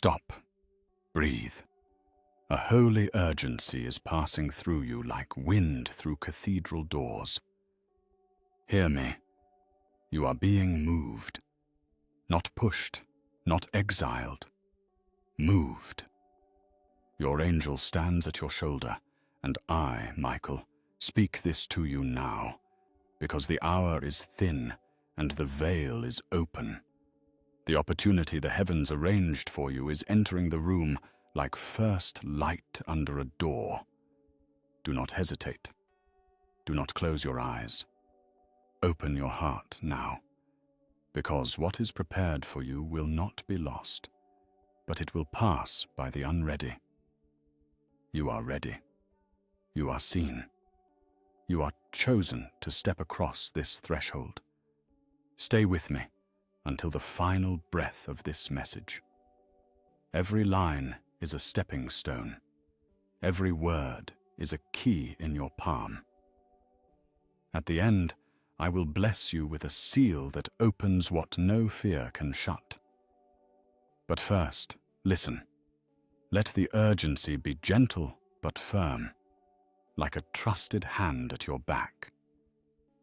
Stop. Breathe. A holy urgency is passing through you like wind through cathedral doors. Hear me. You are being moved. Not pushed, not exiled. Moved. Your angel stands at your shoulder, and I, Michael, speak this to you now, because the hour is thin and the veil is open. The opportunity the heavens arranged for you is entering the room like first light under a door. Do not hesitate. Do not close your eyes. Open your heart now, because what is prepared for you will not be lost, but it will pass by the unready. You are ready. You are seen. You are chosen to step across this threshold. Stay with me until the final breath of this message. Every line is a stepping stone. Every word is a key in your palm. At the end, I will bless you with a seal that opens what no fear can shut. But first, listen. Let the urgency be gentle but firm, like a trusted hand at your back.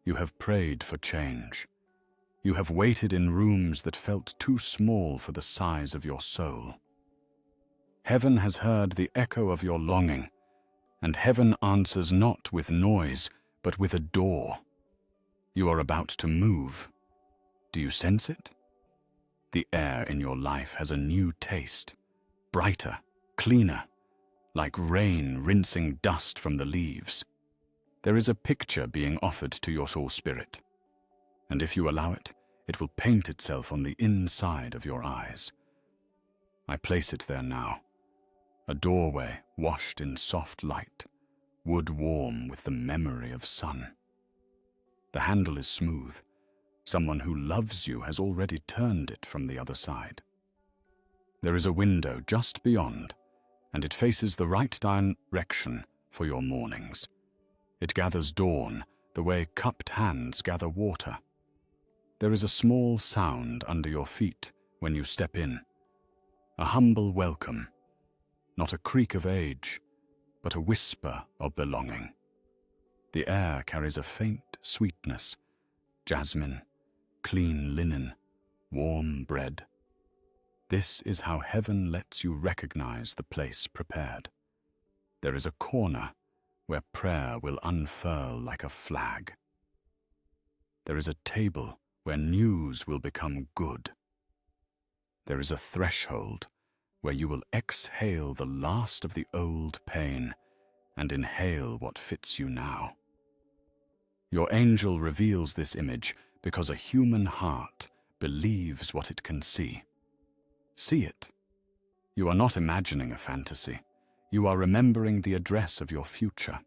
You have prayed for change. You have waited in rooms that felt too small for the size of your soul. Heaven has heard the echo of your longing, and heaven answers not with noise, but with a door. You are about to move. Do you sense it? The air in your life has a new taste, brighter, cleaner, like rain rinsing dust from the leaves. There is a picture being offered to your soul spirit, and if you allow it, it will paint itself on the inside of your eyes. I place it there now, a doorway washed in soft light, wood warm with the memory of sun. The handle is smooth. Someone who loves you has already turned it from the other side. There is a window just beyond, and it faces the right direction for your mornings. It gathers dawn the way cupped hands gather water. There is a small sound under your feet when you step in, a humble welcome, not a creak of age, but a whisper of belonging. The air carries a faint sweetness, jasmine, clean linen, warm bread. This is how heaven lets you recognize the place prepared. There is a corner where prayer will unfurl like a flag. There is a table where news will become good. There is a threshold where you will exhale the last of the old pain and inhale what fits you now. Your angel reveals this image because a human heart believes what it can see. See it. You are not imagining a fantasy. You are remembering the address of your future.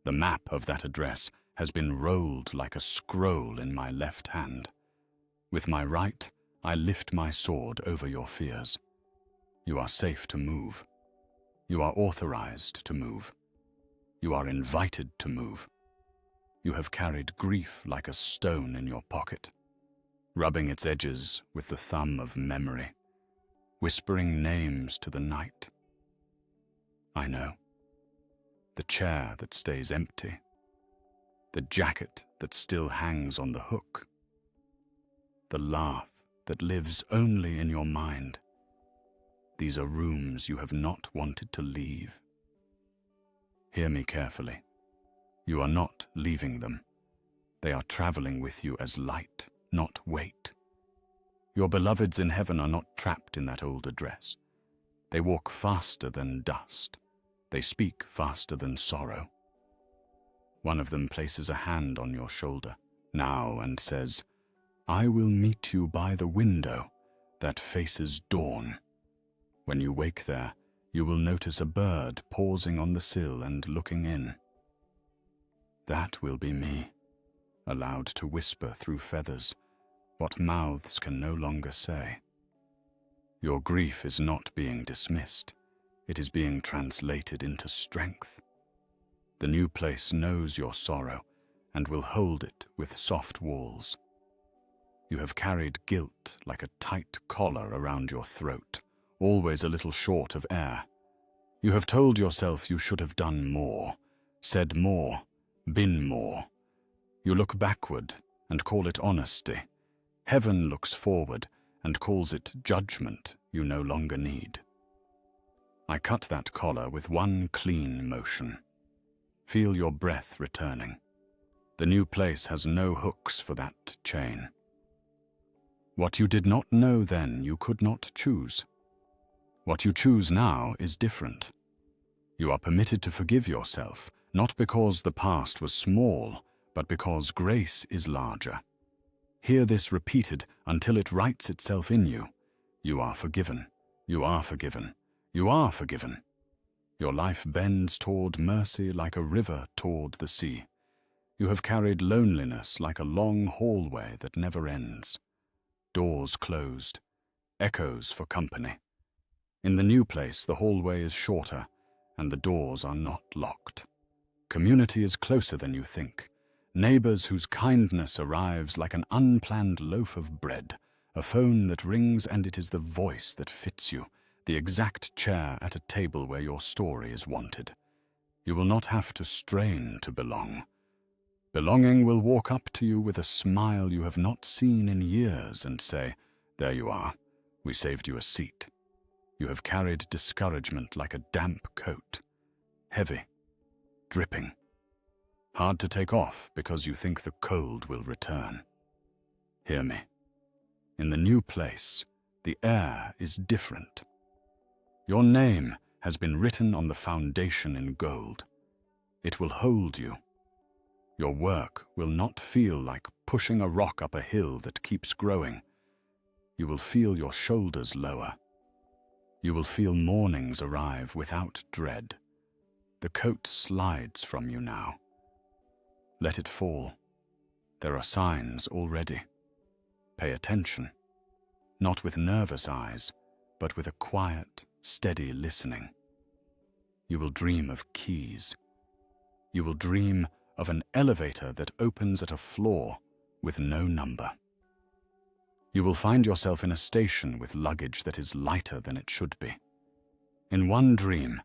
The map of that address has been rolled like a scroll in my left hand. With my right, I lift my sword over your fears. You are safe to move. You are authorized to move. You are invited to move. You have carried grief like a stone in your pocket, rubbing its edges with the thumb of memory, whispering names to the night. I know. The chair that stays empty, the jacket that still hangs on the hook, the laugh that lives only in your mind. These are rooms you have not wanted to leave. Hear me carefully. You are not leaving them. They are traveling with you as light, not weight. Your beloveds in heaven are not trapped in that old address. They walk faster than dust. They speak faster than sorrow. One of them places a hand on your shoulder now and says, I will meet you by the window that faces dawn. When you wake there, you will notice a bird pausing on the sill and looking in. That will be me, allowed to whisper through feathers what mouths can no longer say. Your grief is not being dismissed. It is being translated into strength. The new place knows your sorrow and will hold it with soft walls. You have carried guilt like a tight collar around your throat, always a little short of air. You have told yourself you should have done more, said more, been more. You look backward and call it honesty. Heaven looks forward and calls it judgment you no longer need. I cut that collar with one clean motion. Feel your breath returning. The new place has no hooks for that chain. What you did not know then you could not choose. What you choose now is different. You are permitted to forgive yourself, not because the past was small, but because grace is larger. Hear this repeated until it writes itself in you. You are forgiven. You are forgiven. You are forgiven. Your life bends toward mercy like a river toward the sea. You have carried loneliness like a long hallway that never ends. Doors closed, echoes for company. In the new place, the hallway is shorter, and the doors are not locked. Community is closer than you think. Neighbors whose kindness arrives like an unplanned loaf of bread, a phone that rings and it is the voice that fits you, the exact chair at a table where your story is wanted. You will not have to strain to belong. Belonging will walk up to you with a smile you have not seen in years and say, "There you are, we saved you a seat." You have carried discouragement like a damp coat, heavy, dripping, hard to take off because you think the cold will return. Hear me. In the new place, the air is different. Your name has been written on the foundation in gold. It will hold you. Your work will not feel like pushing a rock up a hill that keeps growing. You will feel your shoulders lower. You will feel mornings arrive without dread. The coat slides from you now. Let it fall. There are signs already. Pay attention, not with nervous eyes, but with a quiet, steady listening. You will dream of keys. You will dream of an elevator that opens at a floor with no number. You will find yourself in a station with luggage that is lighter than it should be. In one dream,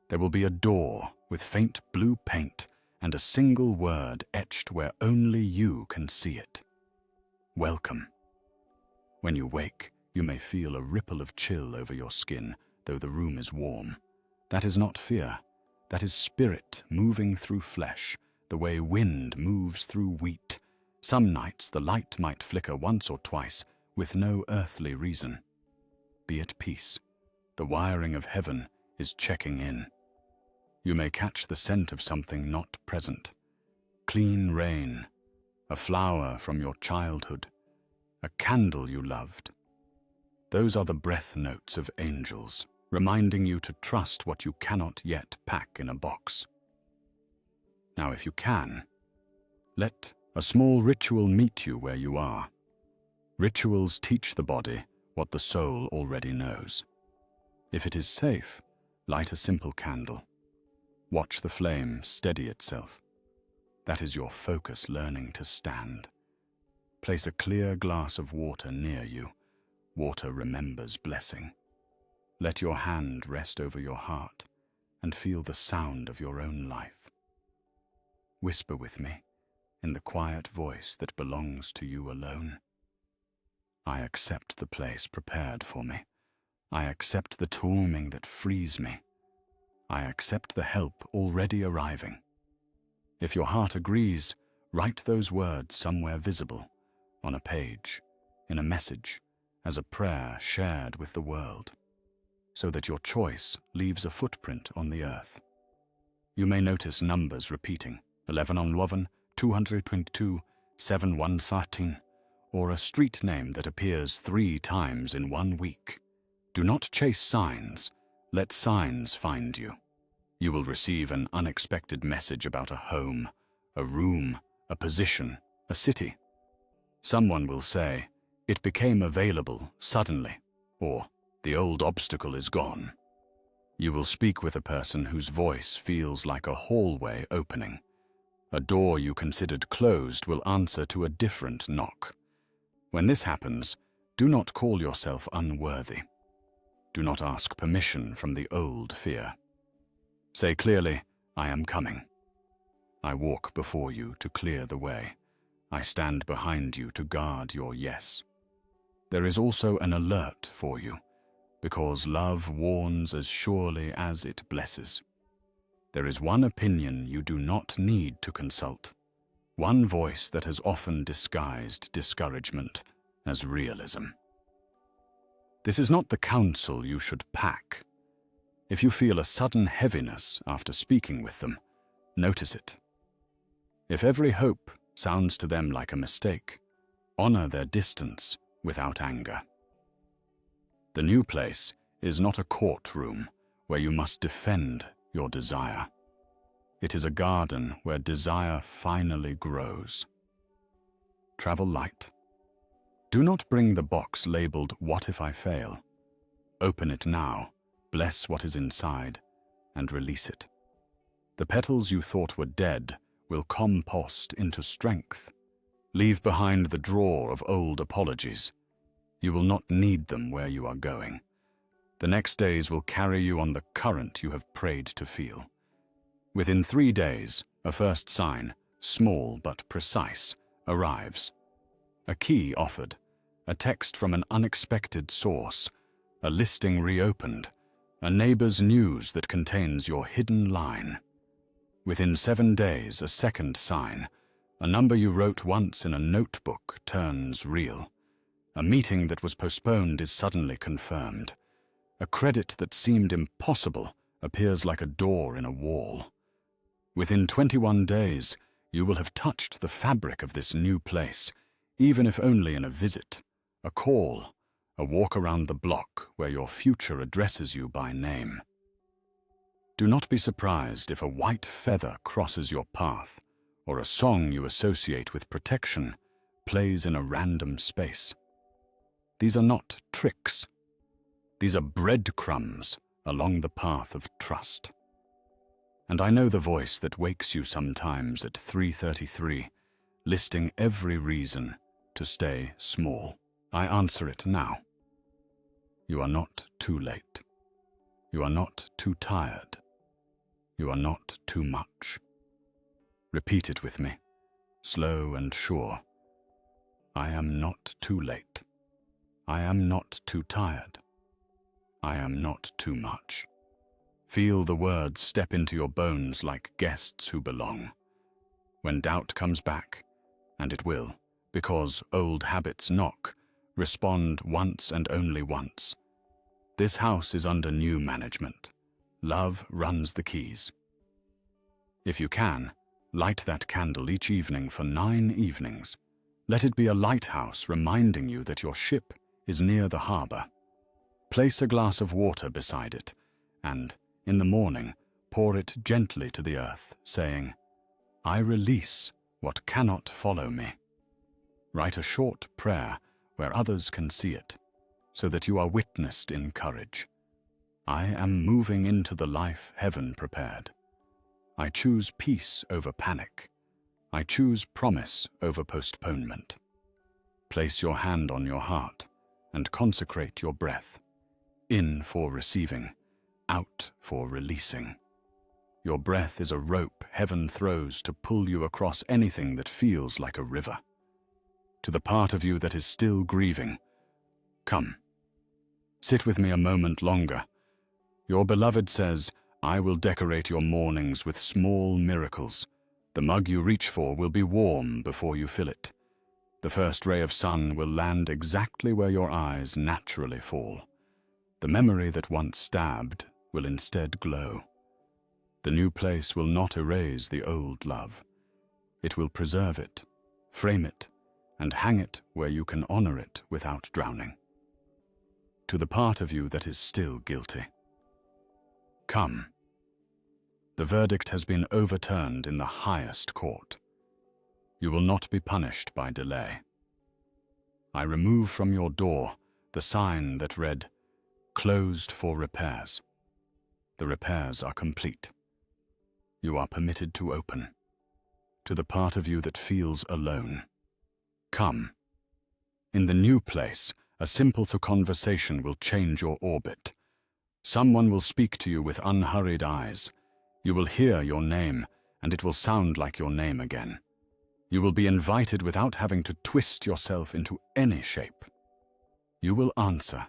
there will be a door with faint blue paint and a single word etched where only you can see it. Welcome. When you wake, you may feel a ripple of chill over your skin, though the room is warm. That is not fear. That is spirit moving through flesh, the way wind moves through wheat. Some nights the light might flicker once or twice, with no earthly reason. Be at peace. The wiring of heaven is checking in. You may catch the scent of something not present. Clean rain, a flower from your childhood, a candle you loved. Those are the breath notes of angels, reminding you to trust what you cannot yet pack in a box. Now, if you can, let a small ritual meet you where you are. Rituals teach the body what the soul already knows. If it is safe, light a simple candle. Watch the flame steady itself. That is your focus learning to stand. Place a clear glass of water near you. Water remembers blessing. Let your hand rest over your heart and feel the sound of your own life. Whisper with me in the quiet voice that belongs to you alone. I accept the place prepared for me. I accept the calming that frees me. I accept the help already arriving. If your heart agrees, write those words somewhere visible, on a page, in a message, as a prayer shared with the world, so that your choice leaves a footprint on the earth. You may notice numbers repeating, 1111, 222, 7113, or a street name that appears 3 times in 1 week. Do not chase signs. Let signs find you. You will receive an unexpected message about a home, a room, a position, a city. Someone will say, "It became available suddenly," or "The old obstacle is gone." You will speak with a person whose voice feels like a hallway opening. A door you considered closed will answer to a different knock. When this happens, do not call yourself unworthy. Do not ask permission from the old fear. Say clearly, I am coming. I walk before you to clear the way. I stand behind you to guard your yes. There is also an alert for you, because love warns as surely as it blesses. There is one opinion you do not need to consult, one voice that has often disguised discouragement as realism. This is not the counsel you should pack. If you feel a sudden heaviness after speaking with them, notice it. If every hope sounds to them like a mistake, honor their distance without anger. The new place is not a courtroom where you must defend your desire. It is a garden where desire finally grows. Travel light. Do not bring the box labeled, "What if I fail?" Open it now, bless what is inside, and release it. The petals you thought were dead will compost into strength. Leave behind the drawer of old apologies. You will not need them where you are going. The next days will carry you on the current you have prayed to feel. Within 3 days, a first sign, small but precise, arrives. A key offered, a text from an unexpected source, a listing reopened, a neighbor's news that contains your hidden line. Within 7 days, a second sign, a number you wrote once in a notebook turns real. A meeting that was postponed is suddenly confirmed. A credit that seemed impossible appears like a door in a wall. Within 21 days, you will have touched the fabric of this new place, even if only in a visit, a call, a walk around the block where your future addresses you by name. Do not be surprised if a white feather crosses your path, or a song you associate with protection plays in a random space. These are not tricks. These are breadcrumbs along the path of trust. And I know the voice that wakes you sometimes at 3:33, listing every reason to stay small. I answer it now. You are not too late. You are not too tired. You are not too much. Repeat it with me, slow and sure. I am not too late. I am not too tired. I am not too much. Feel the words step into your bones like guests who belong. When doubt comes back, and it will, because old habits knock, respond once and only once. This house is under new management. Love runs the keys. If you can, light that candle each evening for 9 evenings. Let it be a lighthouse reminding you that your ship is near the harbor. Place a glass of water beside it, and, in the morning, pour it gently to the earth, saying, I release what cannot follow me. Write a short prayer where others can see it, so that you are witnessed in courage. I am moving into the life heaven prepared. I choose peace over panic. I choose promise over postponement. Place your hand on your heart and consecrate your breath. In for receiving, out for releasing. Your breath is a rope heaven throws to pull you across anything that feels like a river. To the part of you that is still grieving, come. Sit with me a moment longer. Your beloved says, I will decorate your mornings with small miracles. The mug you reach for will be warm before you fill it. The first ray of sun will land exactly where your eyes naturally fall. The memory that once stabbed will instead glow. The new place will not erase the old love. It will preserve it, frame it, and hang it where you can honor it without drowning. To the part of you that is still guilty, come. The verdict has been overturned in the highest court. You will not be punished by delay. I remove from your door the sign that read, Closed for repairs. The repairs are complete. You are permitted to open. To the part of you that feels alone, come. In the new place, a simple conversation will change your orbit. Someone will speak to you with unhurried eyes. You will hear your name, and it will sound like your name again. You will be invited without having to twist yourself into any shape. You will answer,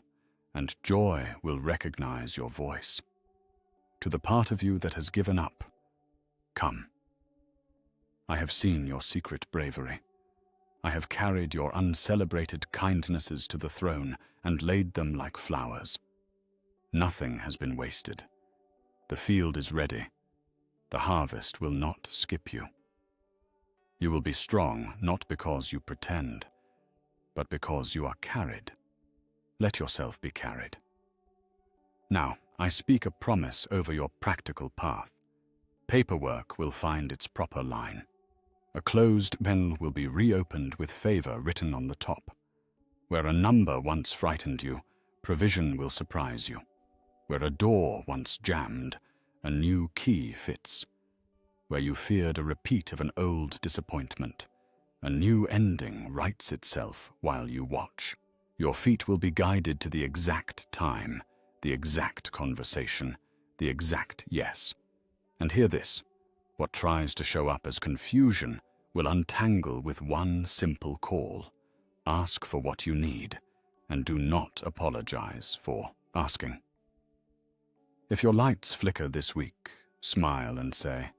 and joy will recognize your voice. To the part of you that has given up, come. I have seen your secret bravery. I have carried your uncelebrated kindnesses to the throne and laid them like flowers. Nothing has been wasted. The field is ready. The harvest will not skip you. You will be strong not because you pretend, but because you are carried. Let yourself be carried. Now, I speak a promise over your practical path. Paperwork will find its proper line. A closed pen will be reopened with favor written on the top. Where a number once frightened you, provision will surprise you. Where a door once jammed, a new key fits. Where you feared a repeat of an old disappointment, a new ending writes itself while you watch. Your feet will be guided to the exact time, the exact conversation, the exact yes. And hear this, what tries to show up as confusion will untangle with one simple call. Ask for what you need, and do not apologize for asking. If your lights flicker this week, smile and say,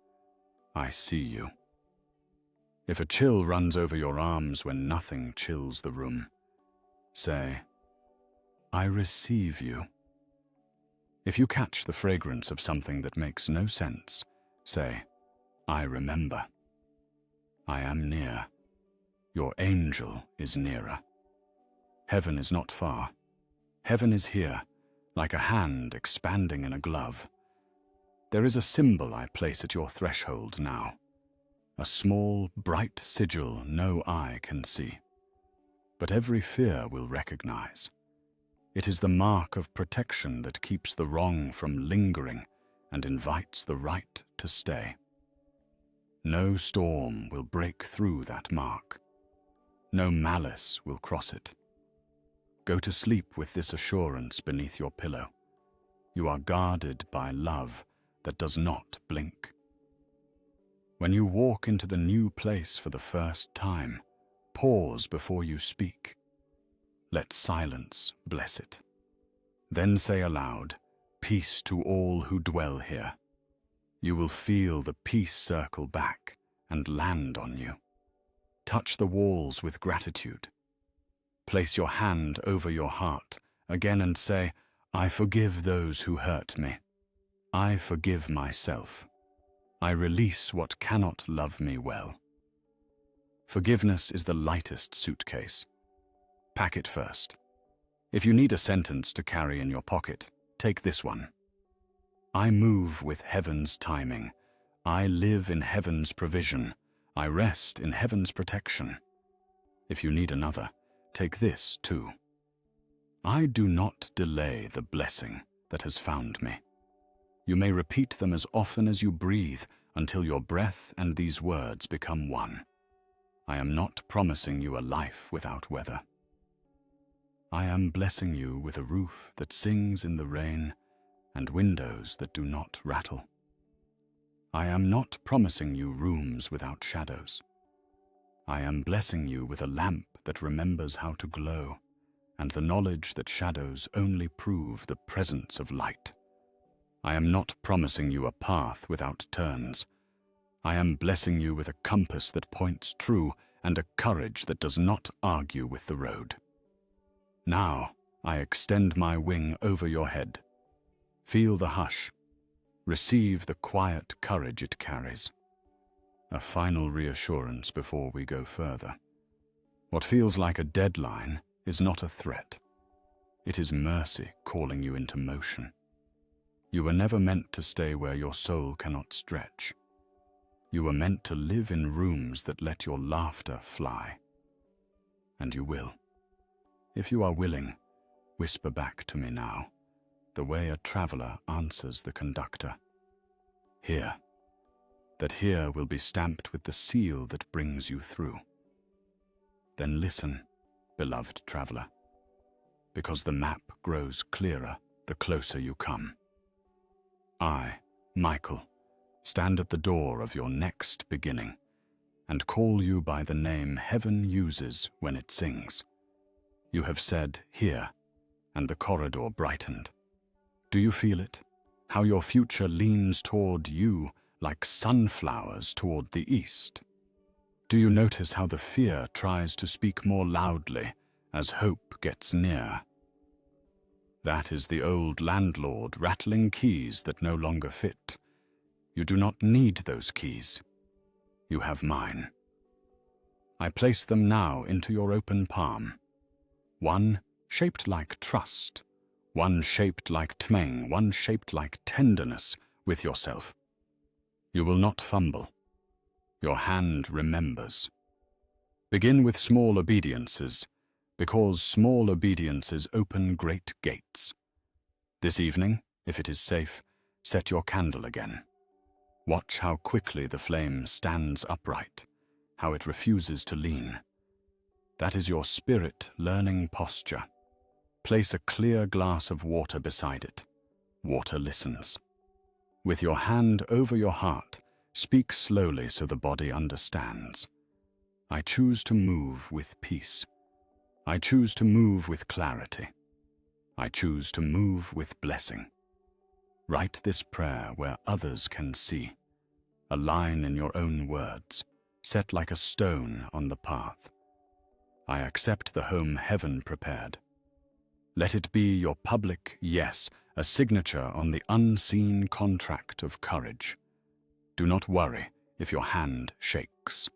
I see you. If a chill runs over your arms when nothing chills the room, say, I receive you. If you catch the fragrance of something that makes no sense, say, I remember. I am near. Your angel is nearer. Heaven is not far. Heaven is here, like a hand expanding in a glove. There is a symbol I place at your threshold now. A small, bright sigil no eye can see. But every fear will recognize. It is the mark of protection that keeps the wrong from lingering and invites the right to stay. No storm will break through that mark. No malice will cross it. Go to sleep with this assurance beneath your pillow. You are guarded by love that does not blink. When you walk into the new place for the first time, pause before you speak. Let silence bless it. Then say aloud, peace to all who dwell here. You will feel the peace circle back and land on you. Touch the walls with gratitude. Place your hand over your heart again and say, I forgive those who hurt me. I forgive myself. I release what cannot love me well. Forgiveness is the lightest suitcase. Pack it first. If you need a sentence to carry in your pocket, take this one. I move with heaven's timing. I live in heaven's provision. I rest in heaven's protection. If you need another, take this too. I do not delay the blessing that has found me. You may repeat them as often as you breathe until your breath and these words become one. I am not promising you a life without weather. I am blessing you with a roof that sings in the rain and windows that do not rattle. I am not promising you rooms without shadows. I am blessing you with a lamp that remembers how to glow and the knowledge that shadows only prove the presence of light. I am not promising you a path without turns. I am blessing you with a compass that points true and a courage that does not argue with the road. Now I extend my wing over your head. Feel the hush. Receive the quiet courage it carries. A final reassurance before we go further. What feels like a deadline is not a threat. It is mercy calling you into motion. You were never meant to stay where your soul cannot stretch. You were meant to live in rooms that let your laughter fly. And you will. If you are willing, whisper back to me now, the way a traveler answers the conductor. Here. That here will be stamped with the seal that brings you through. Then listen, beloved traveler, because the map grows clearer the closer you come. I, Michael, stand at the door of your next beginning and call you by the name heaven uses when it sings. You have said, "Here," and the corridor brightened. Do you feel it? How your future leans toward you like sunflowers toward the east? Do you notice how the fear tries to speak more loudly as hope gets near? That is the old landlord rattling keys that no longer fit. You do not need those keys. You have mine. I place them now into your open palm. One shaped like trust, one shaped like tmeng, one shaped like tenderness with yourself. You will not fumble. Your hand remembers. Begin with small obediences, because small obediences open great gates. This evening, if it is safe, set your candle again. Watch how quickly the flame stands upright, how it refuses to lean. That is your spirit learning posture. Place a clear glass of water beside it. Water listens. With your hand over your heart, speak slowly so the body understands. I choose to move with peace. I choose to move with clarity. I choose to move with blessing. Write this prayer where others can see. A line in your own words, set like a stone on the path. I accept the home heaven prepared. Let it be your public yes, a signature on the unseen contract of courage. Do not worry if your hand shakes.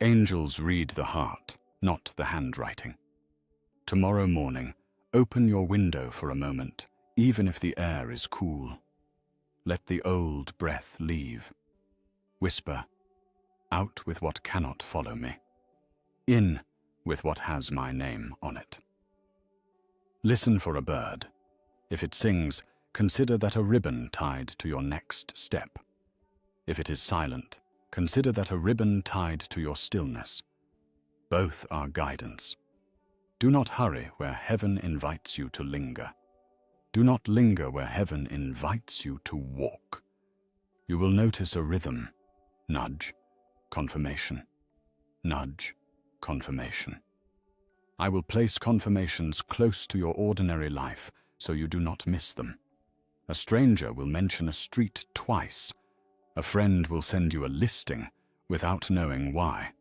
Angels read the heart, not the handwriting. Tomorrow morning, open your window for a moment, even if the air is cool. Let the old breath leave. Whisper, out with what cannot follow me. In with what has my name on it. Listen for a bird. If it sings, consider that a ribbon tied to your next step. If it is silent, consider that a ribbon tied to your stillness. Both are guidance. Do not hurry where heaven invites you to linger. Do not linger where heaven invites you to walk. You will notice a rhythm. Nudge, confirmation. Nudge, confirmation. I will place confirmations close to your ordinary life so you do not miss them. A stranger will mention a street twice. A friend will send you a listing without knowing why.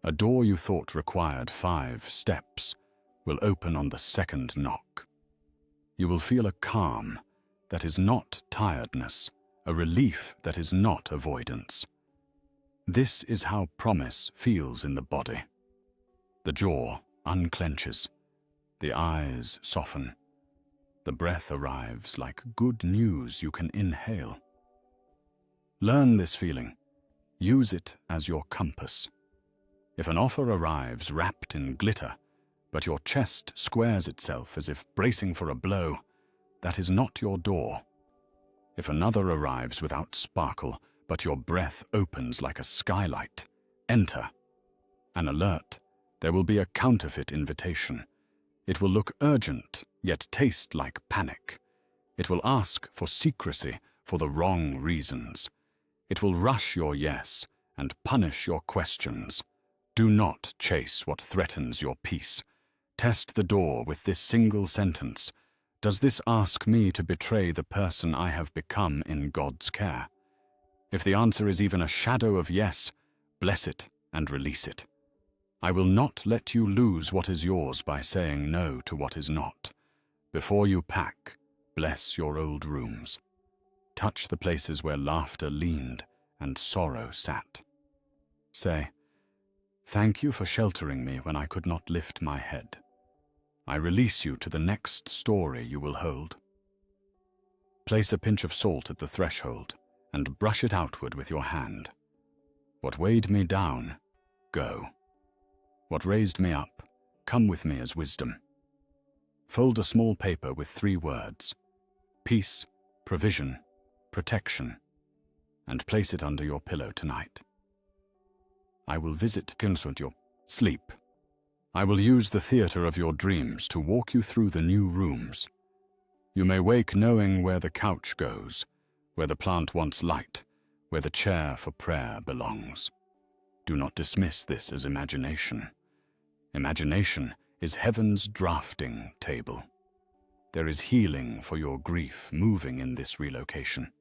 A door you thought required 5 steps will open on the second knock. You will feel a calm that is not tiredness, a relief that is not avoidance. This is how promise feels in the body. The jaw unclenches, the eyes soften, the breath arrives like good news you can inhale. Learn this feeling. Use it as your compass. If an offer arrives wrapped in glitter, but your chest squares itself as if bracing for a blow, that is not your door. If another arrives without sparkle, but your breath opens like a skylight, enter. An alert, there will be a counterfeit invitation. It will look urgent, yet taste like panic. It will ask for secrecy for the wrong reasons. It will rush your yes and punish your questions. Do not chase what threatens your peace. Test the door with this single sentence. Does this ask me to betray the person I have become in God's care? If the answer is even a shadow of yes, bless it and release it. I will not let you lose what is yours by saying no to what is not. Before you pack, bless your old rooms. Touch the places where laughter leaned and sorrow sat. Say, thank you for sheltering me when I could not lift my head. I release you to the next story you will hold. Place a pinch of salt at the threshold and brush it outward with your hand. What weighed me down, go. What raised me up, come with me as wisdom. Fold a small paper with 3 words, peace, provision, protection, and place it under your pillow tonight. I will visit your sleep. I will use the theater of your dreams to walk you through the new rooms. You may wake knowing where the couch goes, where the plant wants light, where the chair for prayer belongs. Do not dismiss this as imagination. Imagination is heaven's drafting table. There is healing for your grief moving in this relocation.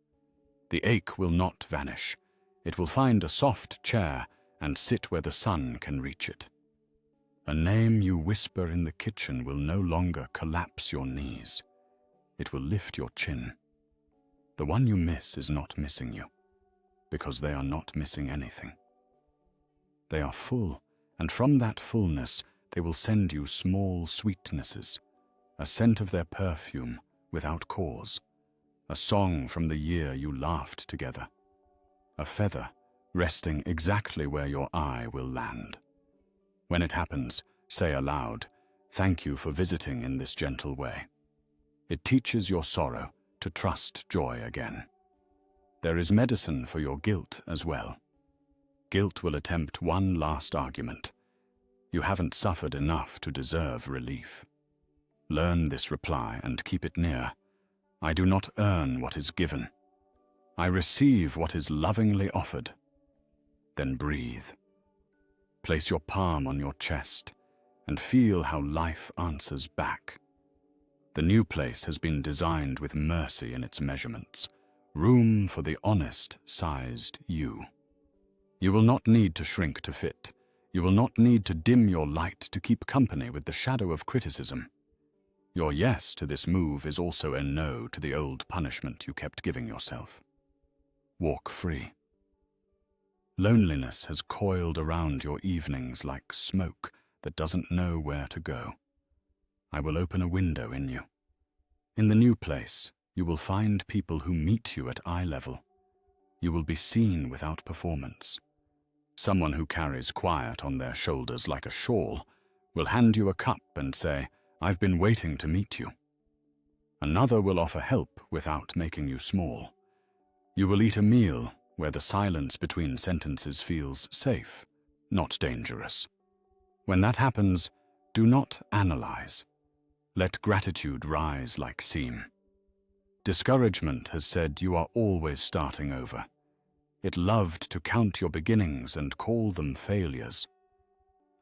The ache will not vanish. It will find a soft chair and sit where the sun can reach it. A name you whisper in the kitchen will no longer collapse your knees. It will lift your chin. The one you miss is not missing you, because they are not missing anything. They are full, and from that fullness they will send you small sweetnesses, a scent of their perfume without cause, a song from the year you laughed together, a feather resting exactly where your eye will land. When it happens, say aloud, "Thank you for visiting in this gentle way." It teaches your sorrow to trust joy again. There is medicine for your guilt as well. Guilt will attempt one last argument. You haven't suffered enough to deserve relief. Learn this reply and keep it near. I do not earn what is given. I receive what is lovingly offered. Then breathe. Place your palm on your chest and feel how life answers back. The new place has been designed with mercy in its measurements, room for the honest-sized you. You will not need to shrink to fit. You will not need to dim your light to keep company with the shadow of criticism. Your yes to this move is also a no to the old punishment you kept giving yourself. Walk free. Loneliness has coiled around your evenings like smoke that doesn't know where to go. I will open a window in you. In the new place, you will find people who meet you at eye level. You will be seen without performance. Someone who carries quiet on their shoulders like a shawl will hand you a cup and say, "I've been waiting to meet you." Another will offer help without making you small. You will eat a meal where the silence between sentences feels safe, not dangerous. When that happens, do not analyze. Let gratitude rise like steam. Discouragement has said you are always starting over. It loved to count your beginnings and call them failures.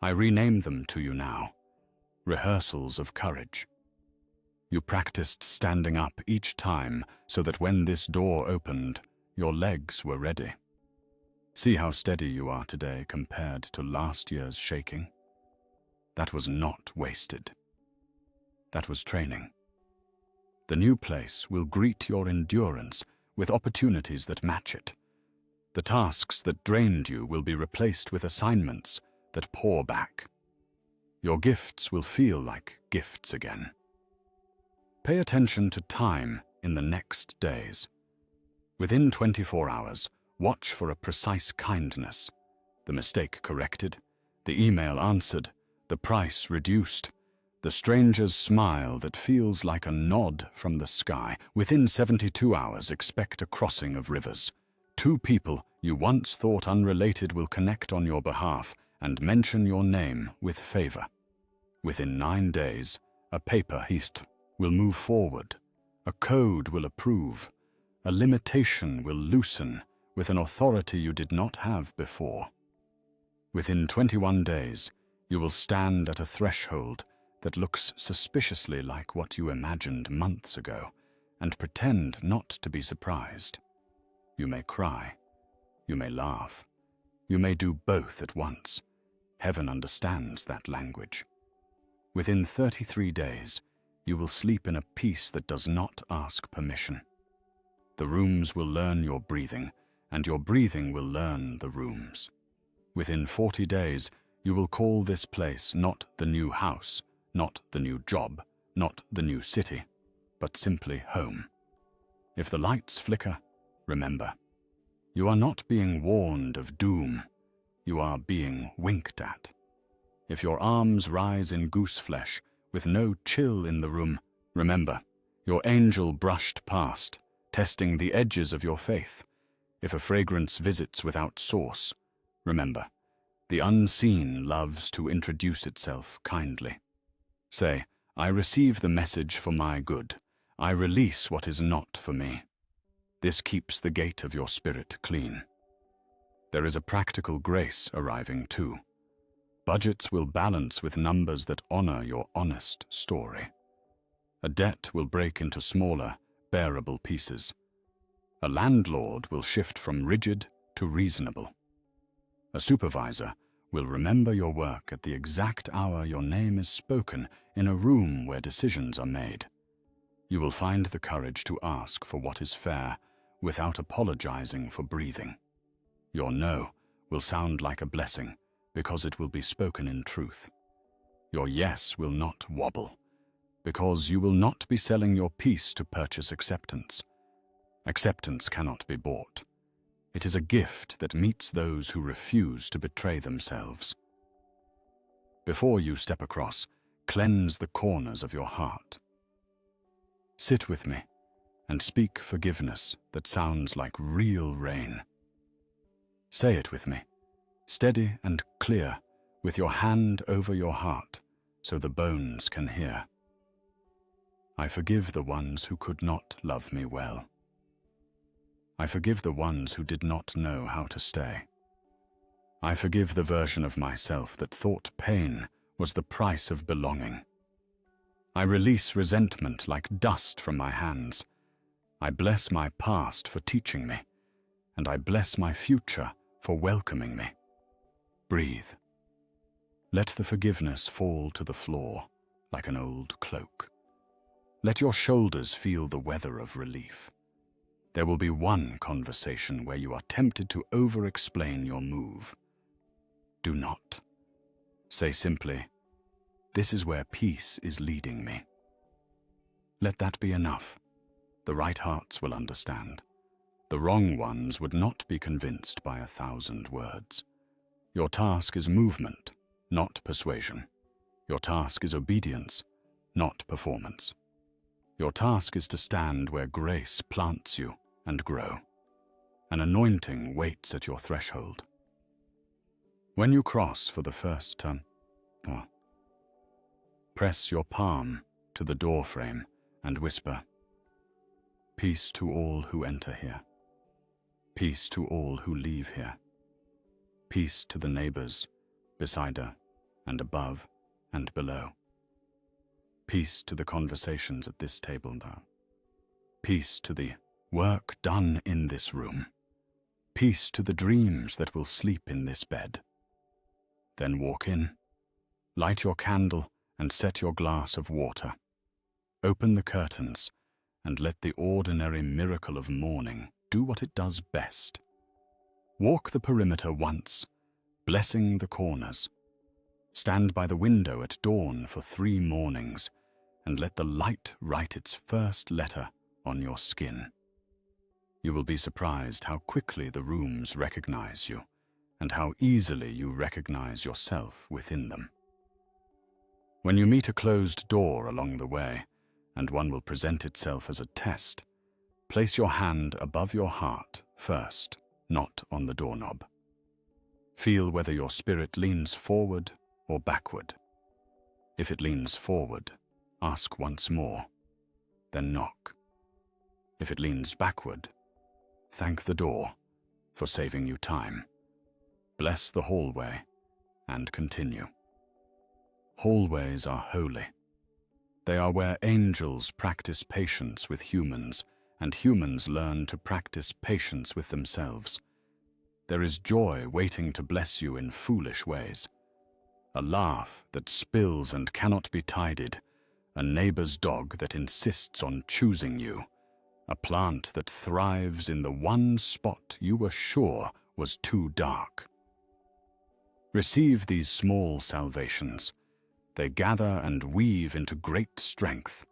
I rename them to you now, rehearsals of courage. You practiced standing up each time so that when this door opened, your legs were ready. See how steady you are today compared to last year's shaking. That was not wasted. That was training. The new place will greet your endurance with opportunities that match it. The tasks that drained you will be replaced with assignments that pour back. Your gifts will feel like gifts again. Pay attention to time in the next days. Within 24 hours, watch for a precise kindness. The mistake corrected, the email answered, the price reduced, the stranger's smile that feels like a nod from the sky. Within 72 hours, expect a crossing of rivers. Two people you once thought unrelated will connect on your behalf and mention your name with favor. Within 9 days, a paper heist will move forward, a code will approve, a limitation will loosen with an authority you did not have before. Within 21 days, you will stand at a threshold that looks suspiciously like what you imagined months ago and pretend not to be surprised. You may cry, you may laugh, you may do both at once. Heaven understands that language. Within 33 days, you will sleep in a peace that does not ask permission. The rooms will learn your breathing, and your breathing will learn the rooms. Within 40 days, you will call this place not the new house, not the new job, not the new city, but simply home. If the lights flicker, remember, you are not being warned of doom, you are being winked at. If your arms rise in goose flesh with no chill in the room, remember, your angel brushed past, testing the edges of your faith. If a fragrance visits without source, remember, the unseen loves to introduce itself kindly. Say, I receive the message for my good. I release what is not for me. This keeps the gate of your spirit clean. There is a practical grace arriving too. Budgets will balance with numbers that honor your honest story. A debt will break into smaller, bearable pieces. A landlord will shift from rigid to reasonable. A supervisor will remember your work at the exact hour your name is spoken in a room where decisions are made. You will find the courage to ask for what is fair without apologizing for breathing. Your no will sound like a blessing because it will be spoken in truth. Your yes will not wobble because you will not be selling your peace to purchase acceptance. Acceptance cannot be bought. It is a gift that meets those who refuse to betray themselves. Before you step across, cleanse the corners of your heart. Sit with me and speak forgiveness that sounds like real rain. Say it with me, steady and clear, with your hand over your heart so the bones can hear. I forgive the ones who could not love me well. I forgive the ones who did not know how to stay. I forgive the version of myself that thought pain was the price of belonging. I release resentment like dust from my hands. I bless my past for teaching me, and I bless my future for welcoming me. Breathe. Let the forgiveness fall to the floor like an old cloak. Let your shoulders feel the weather of relief. There will be one conversation where you are tempted to over-explain your move. Do not. Say simply, "This is where peace is leading me." Let that be enough. The right hearts will understand. The wrong ones would not be convinced by 1,000 words. Your task is movement, not persuasion. Your task is obedience, not performance. Your task is to stand where grace plants you and grow. An anointing waits at your threshold. When you cross for the first time, press your palm to the doorframe and whisper, "Peace to all who enter here. Peace to all who leave here. Peace to the neighbors beside her and above and below. Peace to the conversations at this table now. Peace to the work done in this room. Peace to the dreams that will sleep in this bed." Then walk in, light your candle and set your glass of water. Open the curtains and let the ordinary miracle of morning do what it does best. Walk the perimeter once, blessing the corners. Stand by the window at dawn for 3 mornings and let the light write its first letter on your skin. You will be surprised how quickly the rooms recognize you and how easily you recognize yourself within them. When you meet a closed door along the way, and one will present itself as a test, place your hand above your heart first, not on the doorknob. Feel whether your spirit leans forward or backward. If it leans forward, ask once more, then knock. If it leans backward, thank the door for saving you time. Bless the hallway and continue. Hallways are holy. They are where angels practice patience with humans, and humans learn to practice patience with themselves. There is joy waiting to bless you in foolish ways. A laugh that spills and cannot be tidied, a neighbor's dog that insists on choosing you, a plant that thrives in the one spot you were sure was too dark. Receive these small salvations. They gather and weave into great strength.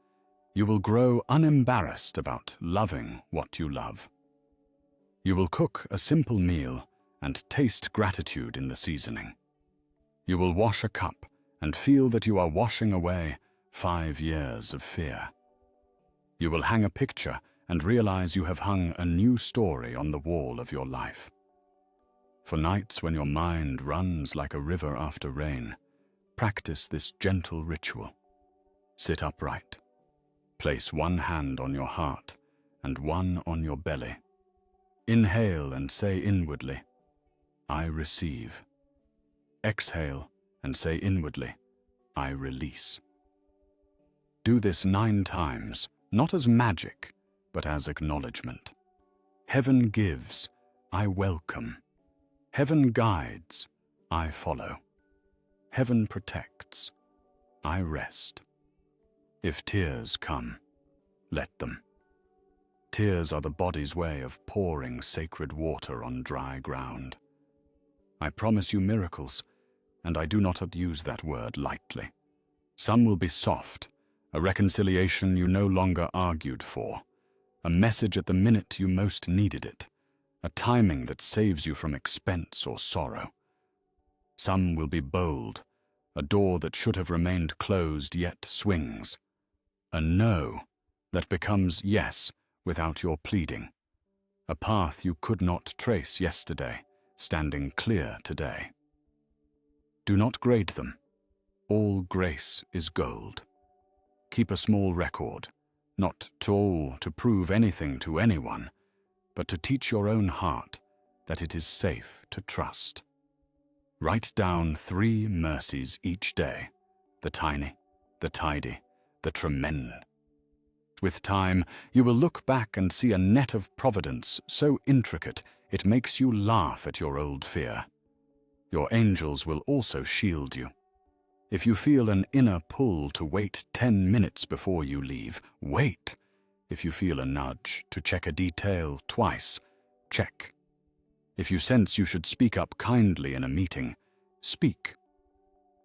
You will grow unembarrassed about loving what you love. You will cook a simple meal and taste gratitude in the seasoning. You will wash a cup and feel that you are washing away 5 years of fear. You will hang a picture and realize you have hung a new story on the wall of your life. For nights when your mind runs like a river after rain, practice this gentle ritual. Sit upright. Place one hand on your heart and one on your belly. Inhale and say inwardly, I receive. Exhale and say inwardly, I release. Do this 9 times, not as magic, but as acknowledgement. Heaven gives, I welcome. Heaven guides, I follow. Heaven protects, I rest. If tears come, let them. Tears are the body's way of pouring sacred water on dry ground. I promise you miracles, and I do not use that word lightly. Some will be soft, a reconciliation you no longer argued for, a message at the minute you most needed it, a timing that saves you from expense or sorrow. Some will be bold, a door that should have remained closed yet swings, a no that becomes yes without your pleading, a path you could not trace yesterday, standing clear today. Do not grade them. All grace is gold. Keep a small record, not to prove anything to anyone, but to teach your own heart that it is safe to trust. Write down 3 mercies each day, the tiny, the tidy, the tremendous. With time, you will look back and see a net of providence so intricate it makes you laugh at your old fear. Your angels will also shield you. If you feel an inner pull to wait 10 minutes before you leave, wait. If you feel a nudge to check a detail twice, check. If you sense you should speak up kindly in a meeting, speak.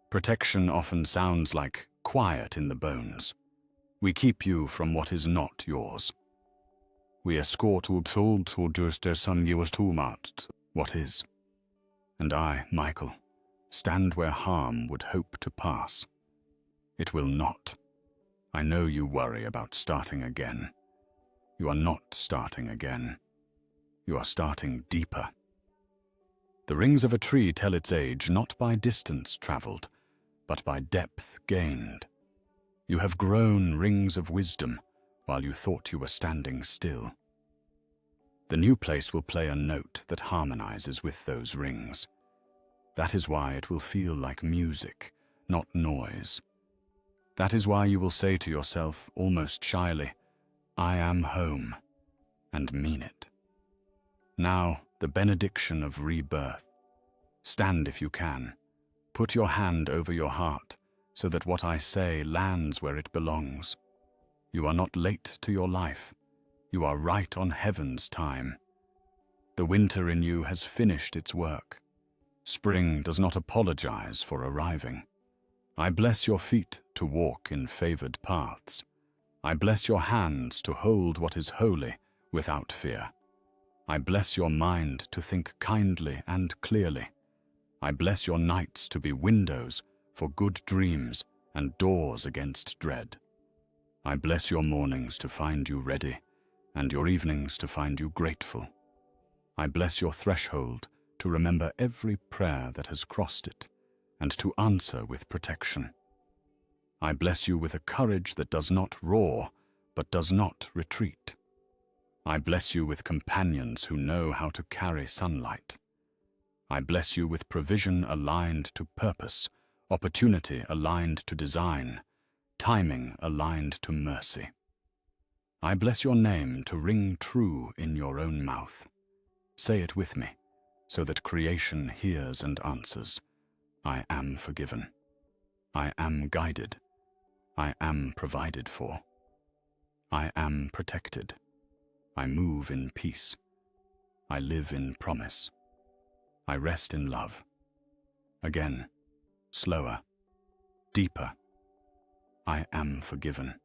Protection often sounds like quiet in the bones. We keep you from what is not yours. We escort you to just as son you was too much. What is? And I, Michael, stand where harm would hope to pass. It will not. I know you worry about starting again. You are not starting again. You are starting deeper. The rings of a tree tell its age not by distance traveled, but by depth gained. You have grown rings of wisdom while you thought you were standing still. The new place will play a note that harmonizes with those rings. That is why it will feel like music, not noise. That is why you will say to yourself, almost shyly, I am home, and mean it. Now, the benediction of rebirth. Stand if you can. Put your hand over your heart, so that what I say lands where it belongs. You are not late to your life. You are right on heaven's time. The winter in you has finished its work. Spring does not apologize for arriving. I bless your feet to walk in favored paths. I bless your hands to hold what is holy without fear. I bless your mind to think kindly and clearly. I bless your nights to be windows for good dreams and doors against dread. I bless your mornings to find you ready, and your evenings to find you grateful. I bless your threshold to remember every prayer that has crossed it, and to answer with protection. I bless you with a courage that does not roar, but does not retreat. I bless you with companions who know how to carry sunlight. I bless you with provision aligned to purpose, opportunity aligned to design, timing aligned to mercy. I bless your name to ring true in your own mouth. Say it with me, so that creation hears and answers. I am forgiven. I am guided. I am provided for. I am protected. I move in peace. I live in promise. I rest in love. Again, slower, deeper. I am forgiven.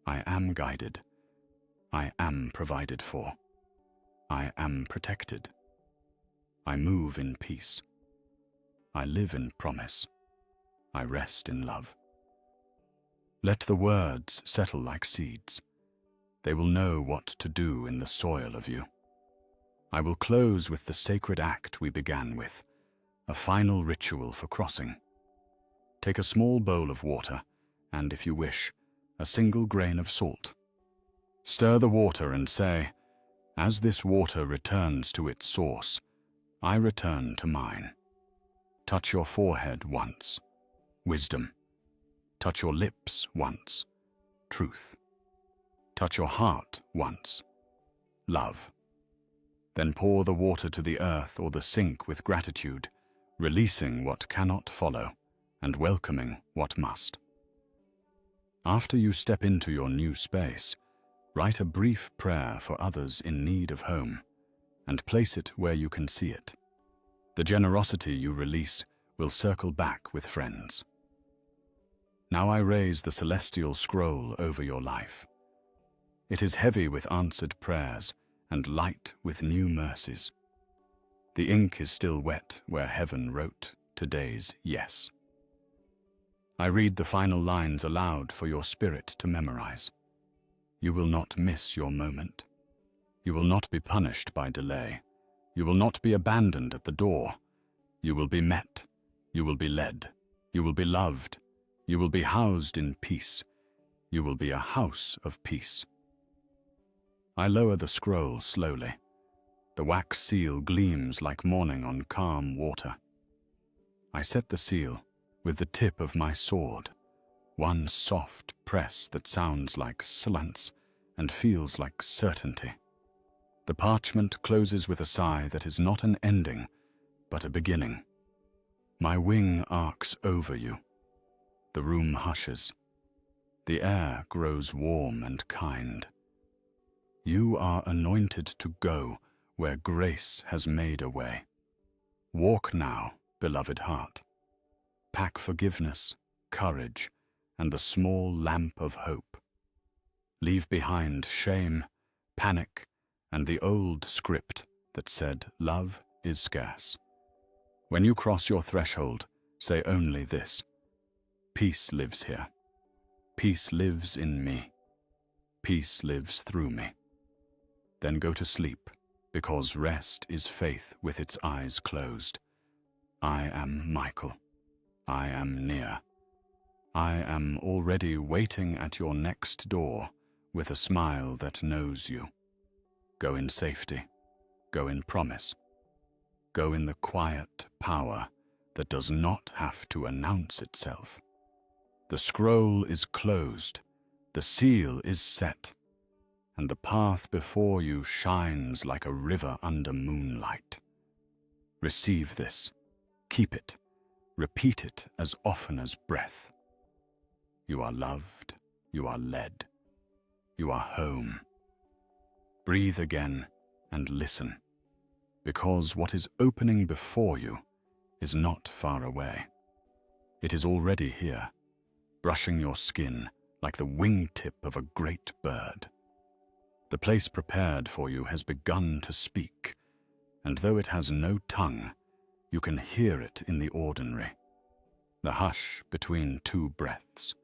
I am guided. I am provided for. I am protected. I move in peace. I live in promise. I rest in love. Let the words settle like seeds. They will know what to do in the soil of you. I will close with the sacred act we began with, a final ritual for crossing. Take a small bowl of water, and if you wish, a single grain of salt. Stir the water and say, as this water returns to its source, I return to mine. Touch your forehead once, wisdom. Touch your lips once, truth. Touch your heart once, love. Then pour the water to the earth or the sink with gratitude, releasing what cannot follow and welcoming what must. After you step into your new space, write a brief prayer for others in need of home and place it where you can see it. The generosity you release will circle back with friends. Now I raise the celestial scroll over your life. It is heavy with answered prayers and light with new mercies. The ink is still wet where heaven wrote today's yes. I read the final lines aloud for your spirit to memorize. You will not miss your moment. You will not be punished by delay. You will not be abandoned at the door. You will be met. You will be led. You will be loved. You will be housed in peace. You will be a house of peace. I lower the scroll slowly. The wax seal gleams like morning on calm water. I set the seal with the tip of my sword, one soft press that sounds like silence and feels like certainty. The parchment closes with a sigh that is not an ending, but a beginning. My wing arcs over you. The room hushes. The air grows warm and kind. You are anointed to go where grace has made a way. Walk now, beloved heart. Pack forgiveness, courage, and the small lamp of hope. Leave behind shame, panic, and the old script that said love is scarce. When you cross your threshold, say only this: peace lives here. Peace lives in me. Peace lives through me. Then go to sleep, because rest is faith with its eyes closed. I am Michael. I am near. I am already waiting at your next door with a smile that knows you. Go in safety. Go in promise. Go in the quiet power that does not have to announce itself. The scroll is closed. The seal is set. And the path before you shines like a river under moonlight. Receive this. Keep it. Repeat it as often as breath. You are loved. You are led. You are home. Breathe again and listen, because what is opening before you is not far away. It is already here, brushing your skin like the wingtip of a great bird. The place prepared for you has begun to speak, and though it has no tongue, you can hear it in the ordinary. The hush between two breaths,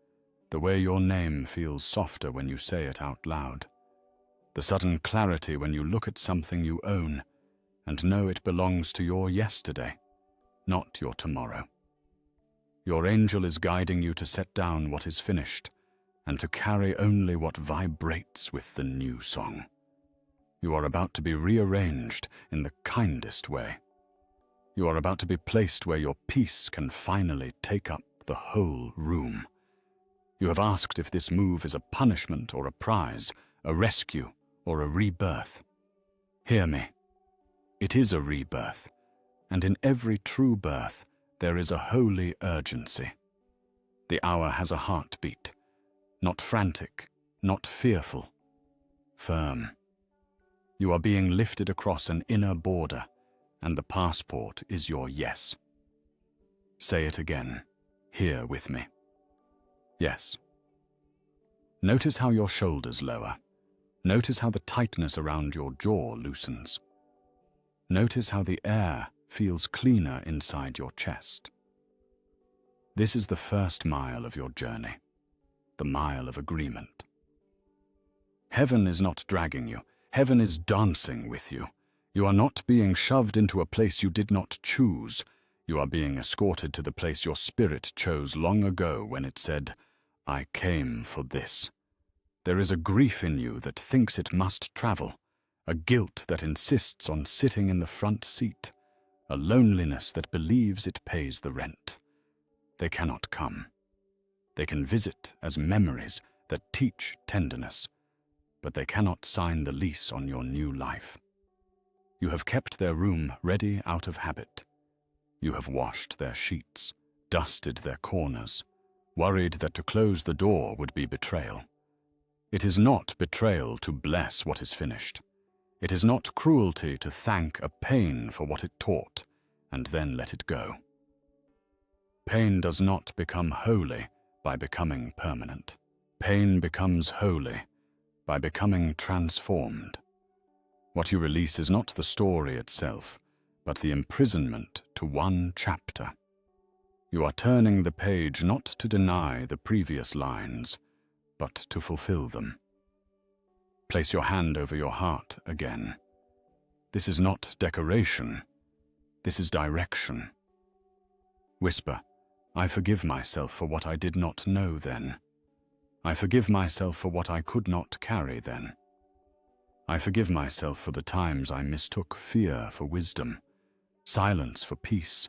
the way your name feels softer when you say it out loud, the sudden clarity when you look at something you own and know it belongs to your yesterday, not your tomorrow. Your angel is guiding you to set down what is finished and to carry only what vibrates with the new song. You are about to be rearranged in the kindest way. You are about to be placed where your peace can finally take up the whole room. You have asked if this move is a punishment or a prize, a rescue or a rebirth. Hear me. It is a rebirth, and in every true birth there is a holy urgency. The hour has a heartbeat, not frantic, not fearful, firm. You are being lifted across an inner border, and the passport is your yes. Say it again, here with me. Yes. Notice how your shoulders lower. Notice how the tightness around your jaw loosens. Notice how the air feels cleaner inside your chest. This is the first mile of your journey, the mile of agreement. Heaven is not dragging you. Heaven is dancing with you. You are not being shoved into a place you did not choose. You are being escorted to the place your spirit chose long ago when it said, I came for this. There is a grief in you that thinks it must travel, a guilt that insists on sitting in the front seat, a loneliness that believes it pays the rent. They cannot come. They can visit as memories that teach tenderness, but they cannot sign the lease on your new life. You have kept their room ready out of habit. You have washed their sheets, dusted their corners, worried that to close the door would be betrayal. It is not betrayal to bless what is finished. It is not cruelty to thank a pain for what it taught and then let it go. Pain does not become holy by becoming permanent. Pain becomes holy by becoming transformed. What you release is not the story itself, but the imprisonment to one chapter. You are turning the page not to deny the previous lines, but to fulfill them. Place your hand over your heart again. This is not decoration. This is direction. Whisper, I forgive myself for what I did not know then. I forgive myself for what I could not carry then. I forgive myself for the times I mistook fear for wisdom, silence for peace,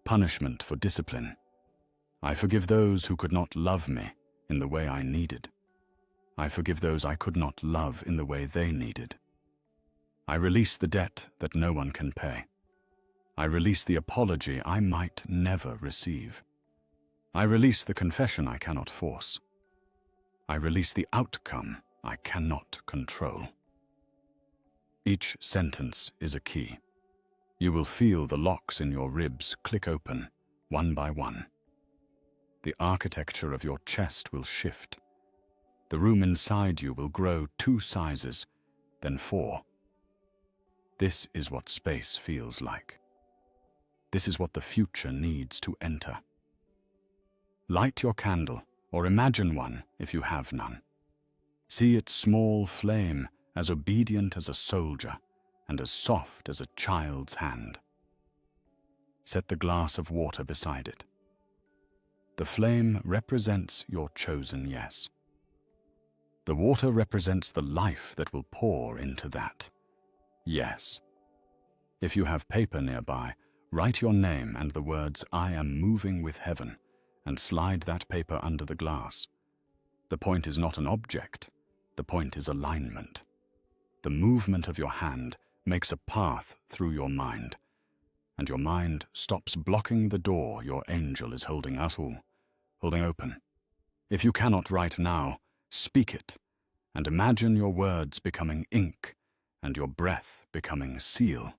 punishment for discipline. I forgive those who could not love me in the way I needed. I forgive those I could not love in the way they needed. I release the debt that no one can pay. I release the apology I might never receive. I release the confession I cannot force. I release the outcome I cannot control. Each sentence is a key. You will feel the locks in your ribs click open, one by one. The architecture of your chest will shift. The room inside you will grow 2 sizes, then 4. This is what space feels like. This is what the future needs to enter. Light your candle, or imagine one if you have none. See its small flame as obedient as a soldier and as soft as a child's hand. Set the glass of water beside it. The flame represents your chosen yes. The water represents the life that will pour into that yes. If you have paper nearby, write your name and the words, I am moving with heaven, and slide that paper under the glass. The point is not an object. The point is alignment. The movement of your hand makes a path through your mind, and your mind stops blocking the door your angel is holding open. If you cannot write now, speak it, and imagine your words becoming ink and your breath becoming seal.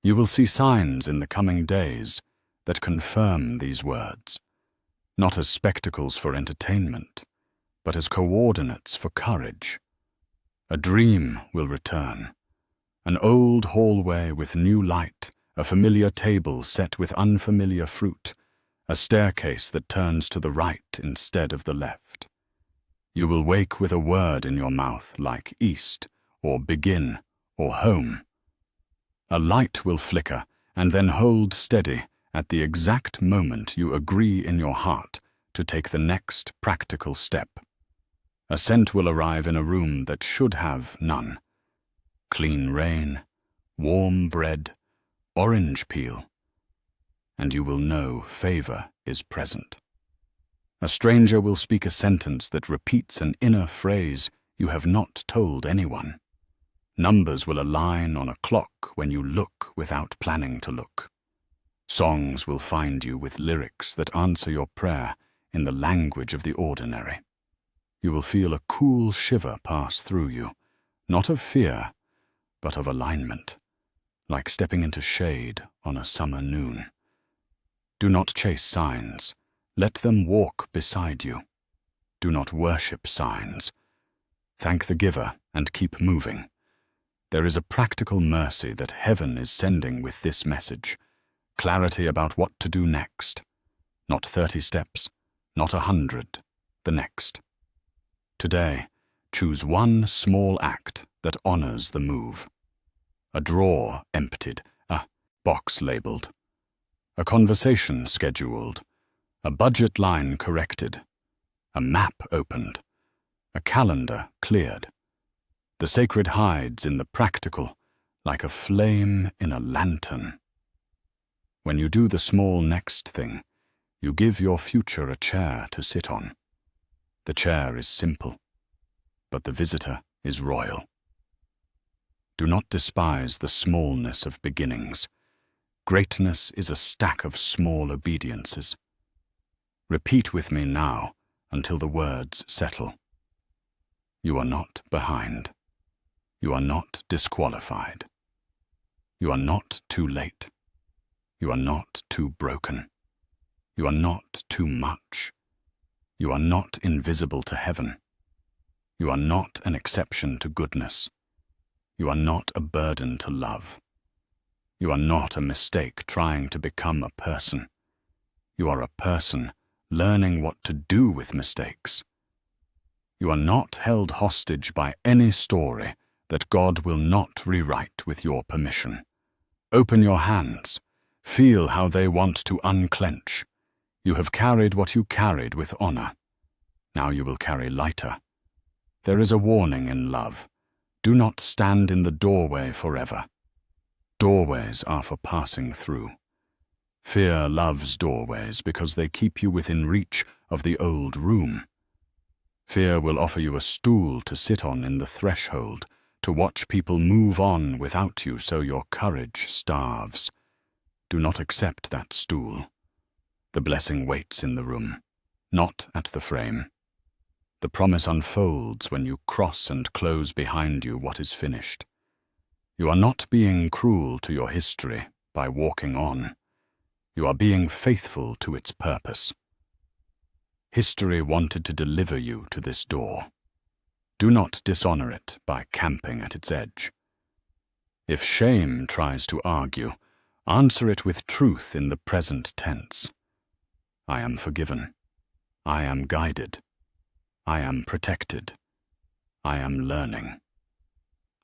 You will see signs in the coming days that confirm these words, not as spectacles for entertainment, but as coordinates for courage. A dream will return, an old hallway with new light, a familiar table set with unfamiliar fruit, a staircase that turns to the right instead of the left. You will wake with a word in your mouth like east, or begin, or home. A light will flicker and then hold steady at the exact moment you agree in your heart to take the next practical step. A scent will arrive in a room that should have none. Clean rain, warm bread, orange peel, and you will know favor is present. A stranger will speak a sentence that repeats an inner phrase you have not told anyone. Numbers will align on a clock when you look without planning to look. Songs will find you with lyrics that answer your prayer in the language of the ordinary. You will feel a cool shiver pass through you, not of fear, but of alignment, like stepping into shade on a summer noon. Do not chase signs. Let them walk beside you. Do not worship signs. Thank the giver and keep moving. There is a practical mercy that heaven is sending with this message, clarity about what to do next. Not 30 steps, not 100, the next. Today, choose one small act that honors the move. A drawer emptied, a box labeled, a conversation scheduled, a budget line corrected, a map opened, a calendar cleared. The sacred hides in the practical, like a flame in a lantern. When you do the small next thing, you give your future a chair to sit on. The chair is simple, but the visitor is royal. Do not despise the smallness of beginnings. Greatness is a stack of small obediences. Repeat with me now until the words settle. You are not behind. You are not disqualified. You are not too late. You are not too broken. You are not too much. You are not invisible to heaven. You are not an exception to goodness. You are not a burden to love. You are not a mistake trying to become a person. You are a person learning what to do with mistakes. You are not held hostage by any story that God will not rewrite with your permission. Open your hands. Feel how they want to unclench. You have carried what you carried with honor. Now you will carry lighter. There is a warning in love. Do not stand in the doorway forever. Doorways are for passing through. Fear loves doorways because they keep you within reach of the old room. Fear will offer you a stool to sit on in the threshold, to watch people move on without you so your courage starves. Do not accept that stool. The blessing waits in the room, not at the frame. The promise unfolds when you cross and close behind you what is finished. You are not being cruel to your history by walking on. You are being faithful to its purpose. History wanted to deliver you to this door. Do not dishonor it by camping at its edge. If shame tries to argue, answer it with truth in the present tense. I am forgiven. I am guided. I am protected. I am learning.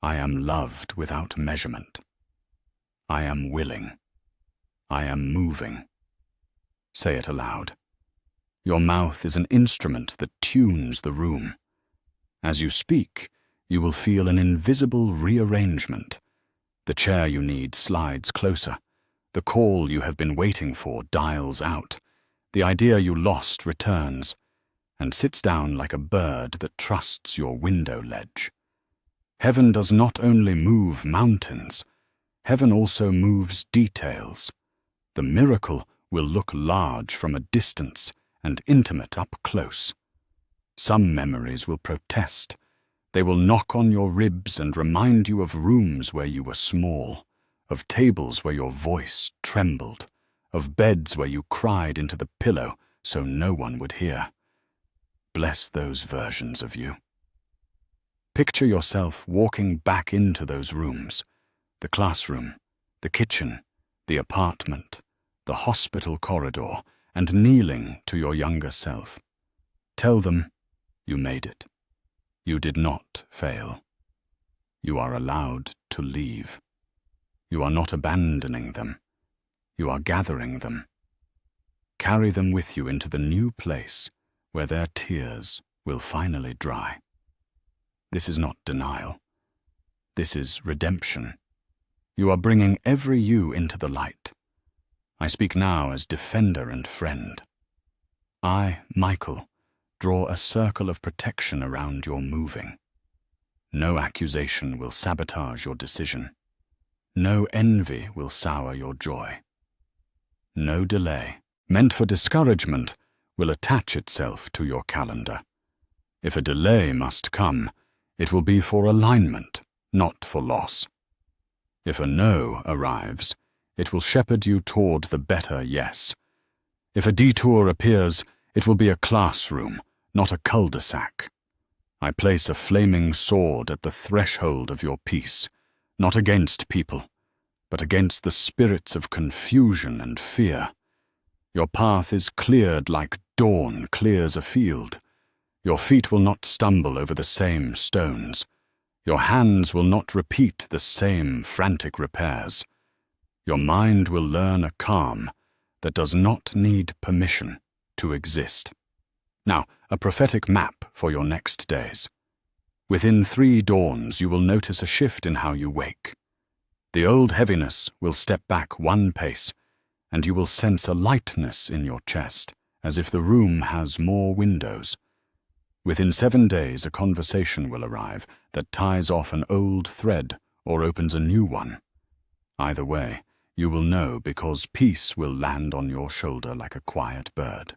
I am loved without measurement. I am willing. I am moving. Say it aloud. Your mouth is an instrument that tunes the room. As you speak, you will feel an invisible rearrangement. The chair you need slides closer. The call you have been waiting for dials out. The idea you lost returns and sits down like a bird that trusts your window ledge. Heaven does not only move mountains, heaven also moves details. The miracle will look large from a distance and intimate up close. Some memories will protest. They will knock on your ribs and remind you of rooms where you were small, of tables where your voice trembled, of beds where you cried into the pillow so no one would hear. Bless those versions of you. Picture yourself walking back into those rooms, the classroom, the kitchen, the apartment, the hospital corridor, and kneeling to your younger self. Tell them, you made it. You did not fail. You are allowed to leave. You are not abandoning them. You are gathering them. Carry them with you into the new place where their tears will finally dry. This is not denial. This is redemption. You are bringing every you into the light. I speak now as defender and friend. I, Michael, draw a circle of protection around your moving. No accusation will sabotage your decision. No envy will sour your joy. No delay, meant for discouragement, will attach itself to your calendar. If a delay must come, it will be for alignment, not for loss. If a no arrives, it will shepherd you toward the better yes. If a detour appears, it will be a classroom, not a cul-de-sac. I place a flaming sword at the threshold of your peace, not against people, but against the spirits of confusion and fear. Your path is cleared like dawn clears a field. Your feet will not stumble over the same stones. Your hands will not repeat the same frantic repairs. Your mind will learn a calm that does not need permission to exist. Now, a prophetic map for your next days. Within 3 dawns, you will notice a shift in how you wake. The old heaviness will step back 1 pace, and you will sense a lightness in your chest, as if the room has more windows. Within 7 days, a conversation will arrive that ties off an old thread or opens a new one. Either way, you will know, because peace will land on your shoulder like a quiet bird.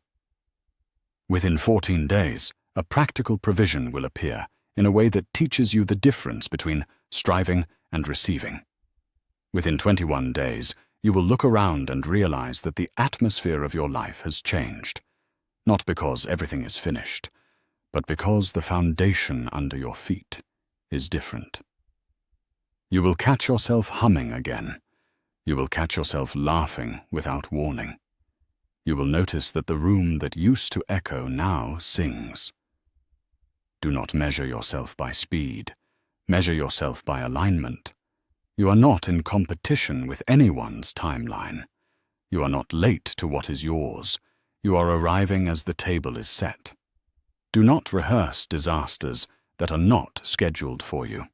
Within 14 days, a practical provision will appear in a way that teaches you the difference between striving and receiving. Within 21 days, you will look around and realize that the atmosphere of your life has changed, not because everything is finished, but because the foundation under your feet is different. You will catch yourself humming again. You will catch yourself laughing without warning. You will notice that the room that used to echo now sings. Do not measure yourself by speed. Measure yourself by alignment. You are not in competition with anyone's timeline. You are not late to what is yours. You are arriving as the table is set. Do not rehearse disasters that are not scheduled for you.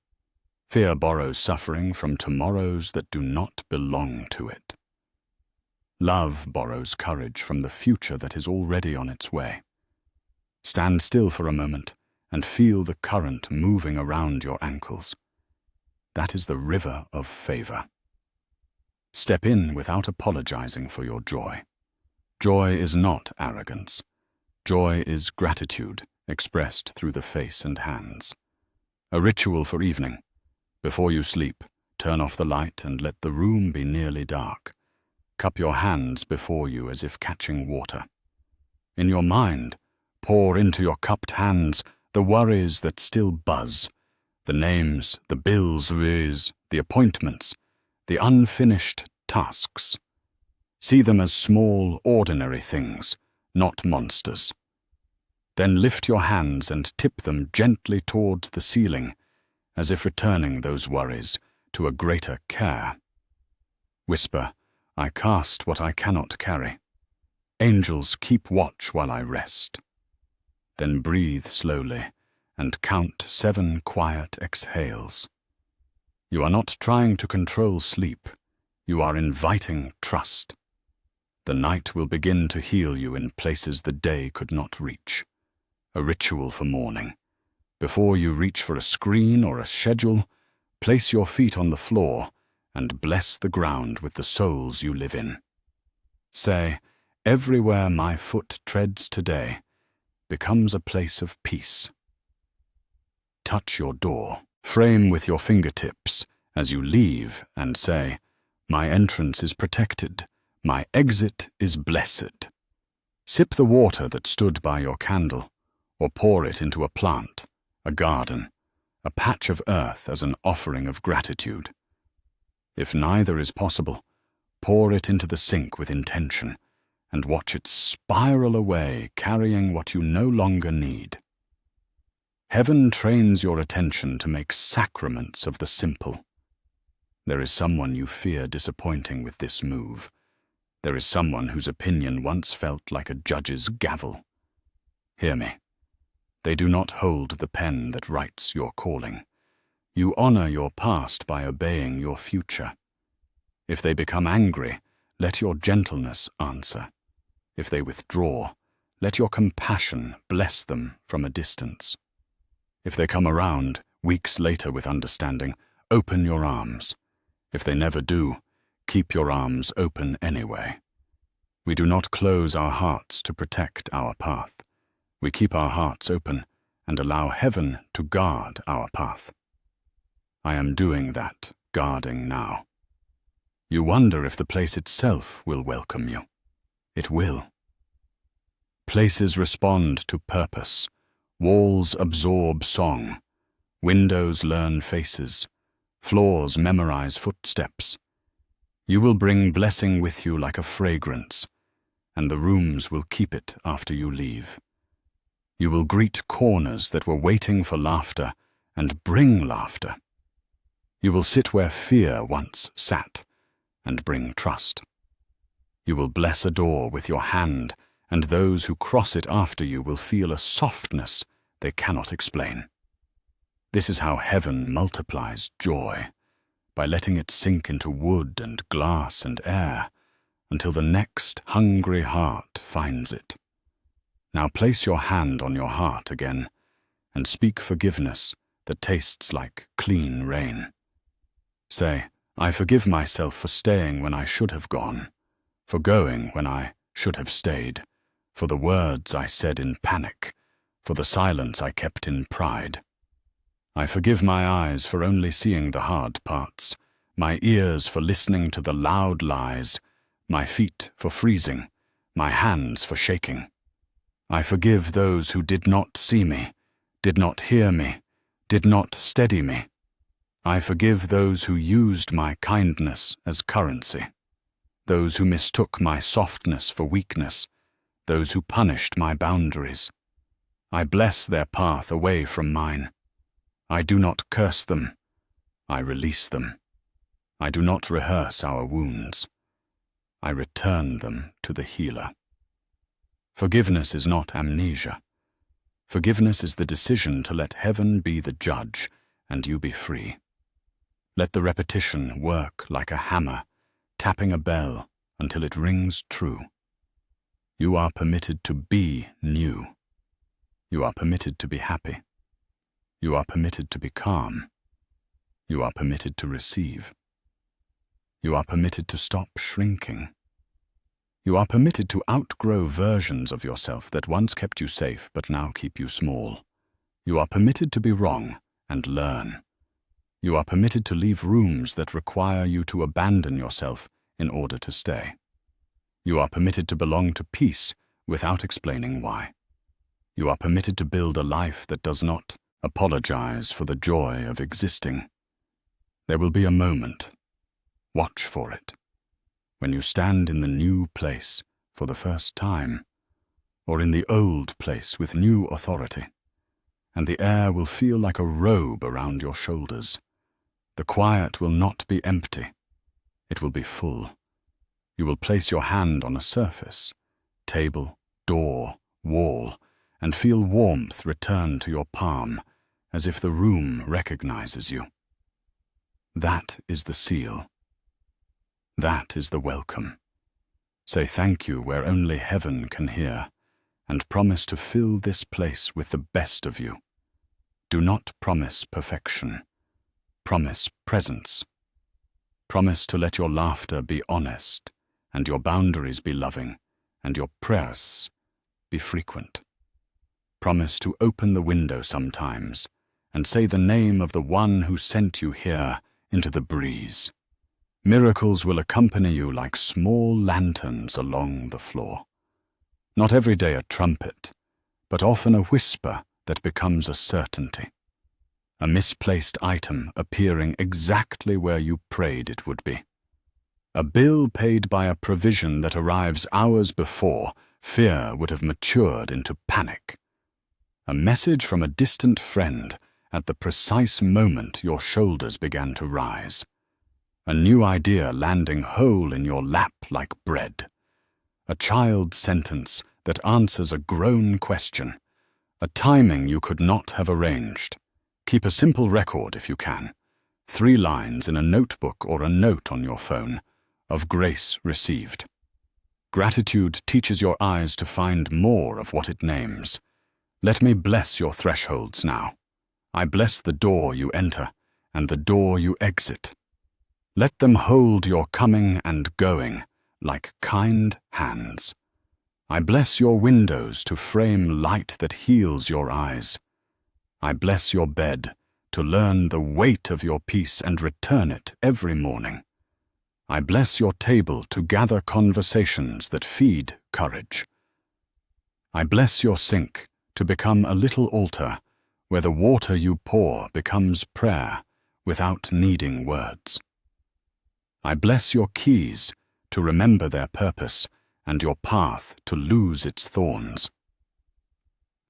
Fear borrows suffering from tomorrows that do not belong to it. Love borrows courage from the future that is already on its way. Stand still for a moment and feel the current moving around your ankles. That is the river of favor. Step in without apologizing for your joy. Joy is not arrogance. Joy is gratitude expressed through the face and hands. A ritual for evening. Before you sleep, turn off the light and let the room be nearly dark. Cup your hands before you as if catching water. In your mind, pour into your cupped hands the worries that still buzz, the names, the bills, the appointments, the unfinished tasks. See them as small, ordinary things, not monsters. Then lift your hands and tip them gently towards the ceiling, as if returning those worries to a greater care. Whisper, I cast what I cannot carry. Angels keep watch while I rest. Then breathe slowly and count 7 quiet exhales. You are not trying to control sleep. You are inviting trust. The night will begin to heal you in places the day could not reach. A ritual for morning. Before you reach for a screen or a schedule, place your feet on the floor and bless the ground with the souls you live in. Say, everywhere my foot treads today becomes a place of peace. Touch your door. Frame with your fingertips as you leave and say, my entrance is protected. My exit is blessed. Sip the water that stood by your candle, or pour it into a plant, a garden, a patch of earth as an offering of gratitude. If neither is possible, pour it into the sink with intention and watch it spiral away, carrying what you no longer need. Heaven trains your attention to make sacraments of the simple. There is someone you fear disappointing with this move. There is someone whose opinion once felt like a judge's gavel. Hear me. They do not hold the pen that writes your calling. You honor your past by obeying your future. If they become angry, let your gentleness answer. If they withdraw, let your compassion bless them from a distance. If they come around, weeks later with understanding, open your arms. If they never do, keep your arms open anyway. We do not close our hearts to protect our path. We keep our hearts open and allow heaven to guard our path. I am doing that guarding now. You wonder if the place itself will welcome you. It will. Places respond to purpose. Walls absorb song. Windows learn faces. Floors memorize footsteps. You will bring blessing with you like a fragrance, and the rooms will keep it after you leave. You will greet corners that were waiting for laughter and bring laughter. You will sit where fear once sat and bring trust. You will bless a door with your hand and those who cross it after you will feel a softness they cannot explain. This is how heaven multiplies joy, by letting it sink into wood and glass and air, until the next hungry heart finds it. Now place your hand on your heart again, and speak forgiveness that tastes like clean rain. Say, I forgive myself for staying when I should have gone, for going when I should have stayed, for the words I said in panic, for the silence I kept in pride. I forgive my eyes for only seeing the hard parts, my ears for listening to the loud lies, my feet for freezing, my hands for shaking. I forgive those who did not see me, did not hear me, did not steady me. I forgive those who used my kindness as currency, those who mistook my softness for weakness, those who punished my boundaries. I bless their path away from mine. I do not curse them, I release them. I do not rehearse our wounds. I return them to the healer. Forgiveness is not amnesia. Forgiveness is the decision to let heaven be the judge and you be free. Let the repetition work like a hammer, tapping a bell until it rings true. You are permitted to be new. You are permitted to be happy. You are permitted to be calm. You are permitted to receive. You are permitted to stop shrinking. You are permitted to outgrow versions of yourself that once kept you safe but now keep you small. You are permitted to be wrong and learn. You are permitted to leave rooms that require you to abandon yourself in order to stay. You are permitted to belong to peace without explaining why. You are permitted to build a life that does not apologize for the joy of existing. There will be a moment. Watch for it. When you stand in the new place for the first time, or in the old place with new authority, and the air will feel like a robe around your shoulders. The quiet will not be empty. It will be full. You will place your hand on a surface, table, door, wall, and feel warmth return to your palm, as if the room recognizes you. That is the seal. That is the welcome. Say thank you where only heaven can hear, and promise to fill this place with the best of you. Do not promise perfection. Promise presence. Promise to let your laughter be honest, and your boundaries be loving, and your prayers be frequent. Promise to open the window sometimes, and say the name of the one who sent you here into the breeze. Miracles will accompany you like small lanterns along the floor. Not every day a trumpet, but often a whisper that becomes a certainty. A misplaced item appearing exactly where you prayed it would be. A bill paid by a provision that arrives hours before fear would have matured into panic. A message from a distant friend at the precise moment your shoulders began to rise. A new idea landing whole in your lap like bread. A child's sentence that answers a grown question. A timing you could not have arranged. Keep a simple record if you can. 3 lines in a notebook or a note on your phone of grace received. Gratitude teaches your eyes to find more of what it names. Let me bless your thresholds now. I bless the door you enter and the door you exit. Let them hold your coming and going like kind hands. I bless your windows to frame light that heals your eyes. I bless your bed to learn the weight of your peace and return it every morning. I bless your table to gather conversations that feed courage. I bless your sink to become a little altar where the water you pour becomes prayer without needing words. I bless your keys to remember their purpose and your path to lose its thorns.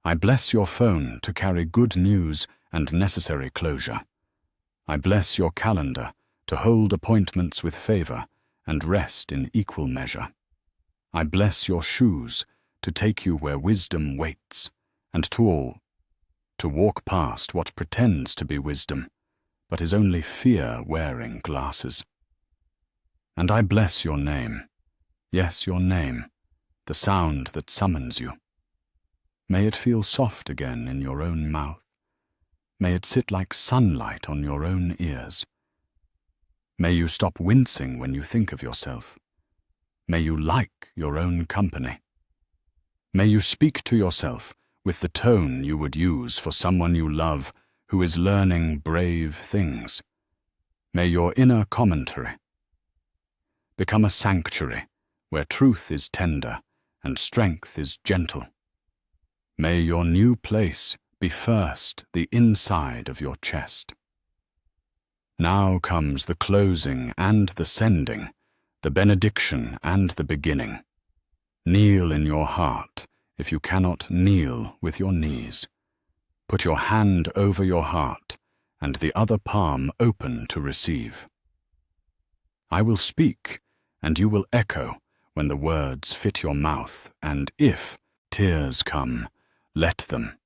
I bless your phone to carry good news and necessary closure. I bless your calendar to hold appointments with favor and rest in equal measure. I bless your shoes to take you where wisdom waits, and to walk past what pretends to be wisdom, but is only fear wearing glasses. And I bless your name, yes, your name, the sound that summons you. May it feel soft again in your own mouth. May it sit like sunlight on your own ears. May you stop wincing when you think of yourself. May you like your own company. May you speak to yourself with the tone you would use for someone you love who is learning brave things. May your inner commentary become a sanctuary where truth is tender and strength is gentle. May your new place be first the inside of your chest. Now comes the closing and the sending, the benediction and the beginning. Kneel in your heart if you cannot kneel with your knees. Put your hand over your heart and the other palm open to receive. I will speak, and you will echo when the words fit your mouth, and if tears come, let them.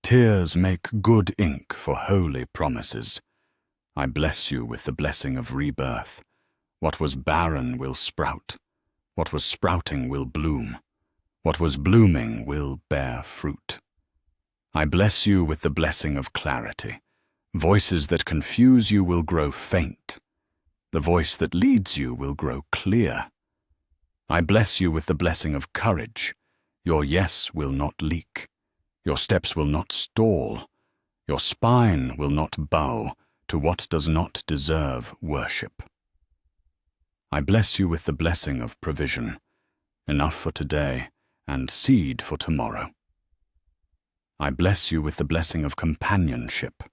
Tears make good ink for holy promises. I bless you with the blessing of rebirth. What was barren will sprout. What was sprouting will bloom. What was blooming will bear fruit. I bless you with the blessing of clarity. Voices that confuse you will grow faint. The voice that leads you will grow clear. I bless you with the blessing of courage. Your yes will not leak. Your steps will not stall. Your spine will not bow to what does not deserve worship. I bless you with the blessing of provision, enough for today and seed for tomorrow. I bless you with the blessing of companionship,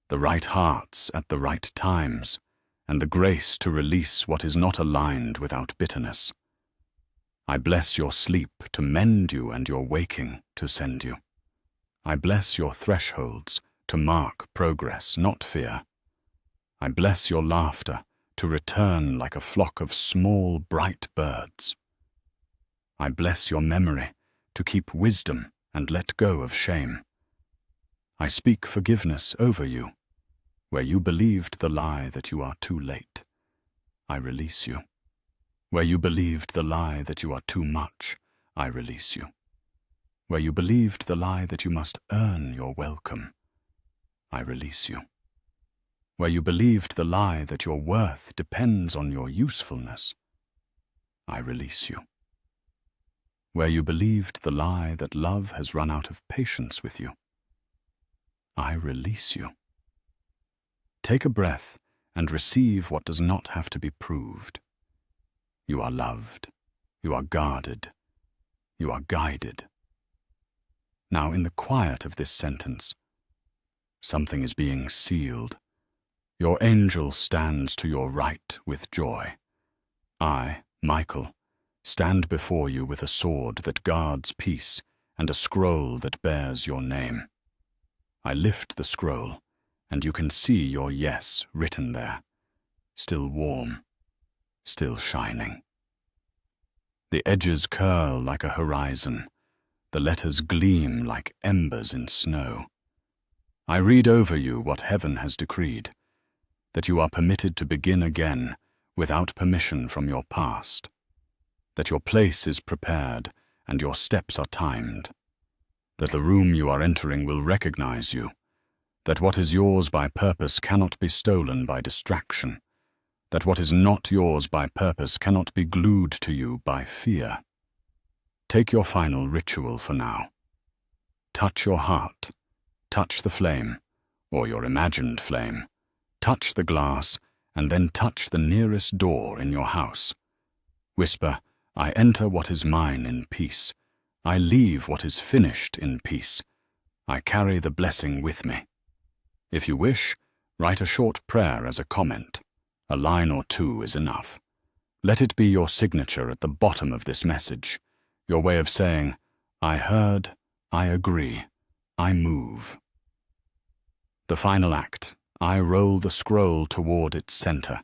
the right hearts at the right times, and the grace to release what is not aligned without bitterness. I bless your sleep to mend you and your waking to send you. I bless your thresholds to mark progress, not fear. I bless your laughter to return like a flock of small, bright birds. I bless your memory to keep wisdom and let go of shame. I speak forgiveness over you. Where you believed the lie that you are too late, I release you. Where you believed the lie that you are too much, I release you. Where you believed the lie that you must earn your welcome, I release you. Where you believed the lie that your worth depends on your usefulness, I release you. Where you believed the lie that love has run out of patience with you, I release you. Take a breath and receive what does not have to be proved. You are loved. You are guarded. You are guided. Now, in the quiet of this sentence, something is being sealed. Your angel stands to your right with joy. I, Michael, stand before you with a sword that guards peace and a scroll that bears your name. I lift the scroll, and you can see your yes written there, still warm, still shining. The edges curl like a horizon. The letters gleam like embers in snow. I read over you what heaven has decreed, that you are permitted to begin again without permission from your past, that your place is prepared and your steps are timed, that the room you are entering will recognize you, that what is yours by purpose cannot be stolen by distraction, that what is not yours by purpose cannot be glued to you by fear. Take your final ritual for now. Touch your heart, touch the flame, or your imagined flame, touch the glass, and then touch the nearest door in your house. Whisper, I enter what is mine in peace. I leave what is finished in peace. I carry the blessing with me. If you wish, write a short prayer as a comment. A line or two is enough. Let it be your signature at the bottom of this message, your way of saying, I heard, I agree, I move. The final act, I roll the scroll toward its center,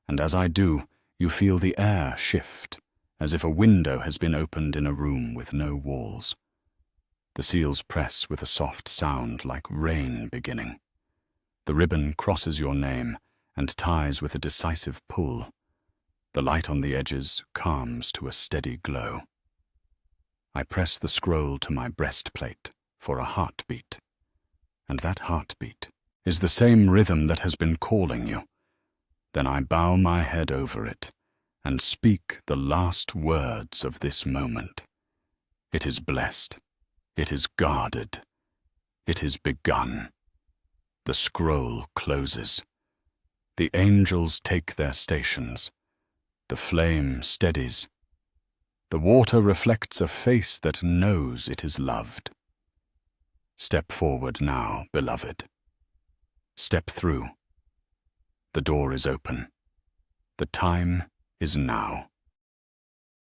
and as I do, you feel the air shift, as if a window has been opened in a room with no walls. The seals press with a soft sound like rain beginning. The ribbon crosses your name and ties with a decisive pull. The light on the edges calms to a steady glow. I press the scroll to my breastplate for a heartbeat, and that heartbeat is the same rhythm that has been calling you. Then I bow my head over it and speak the last words of this moment. It is blessed. It is guarded. It is begun. The scroll closes. The angels take their stations. The flame steadies. The water reflects a face that knows it is loved. Step forward now, beloved. Step through. The door is open. The time is now.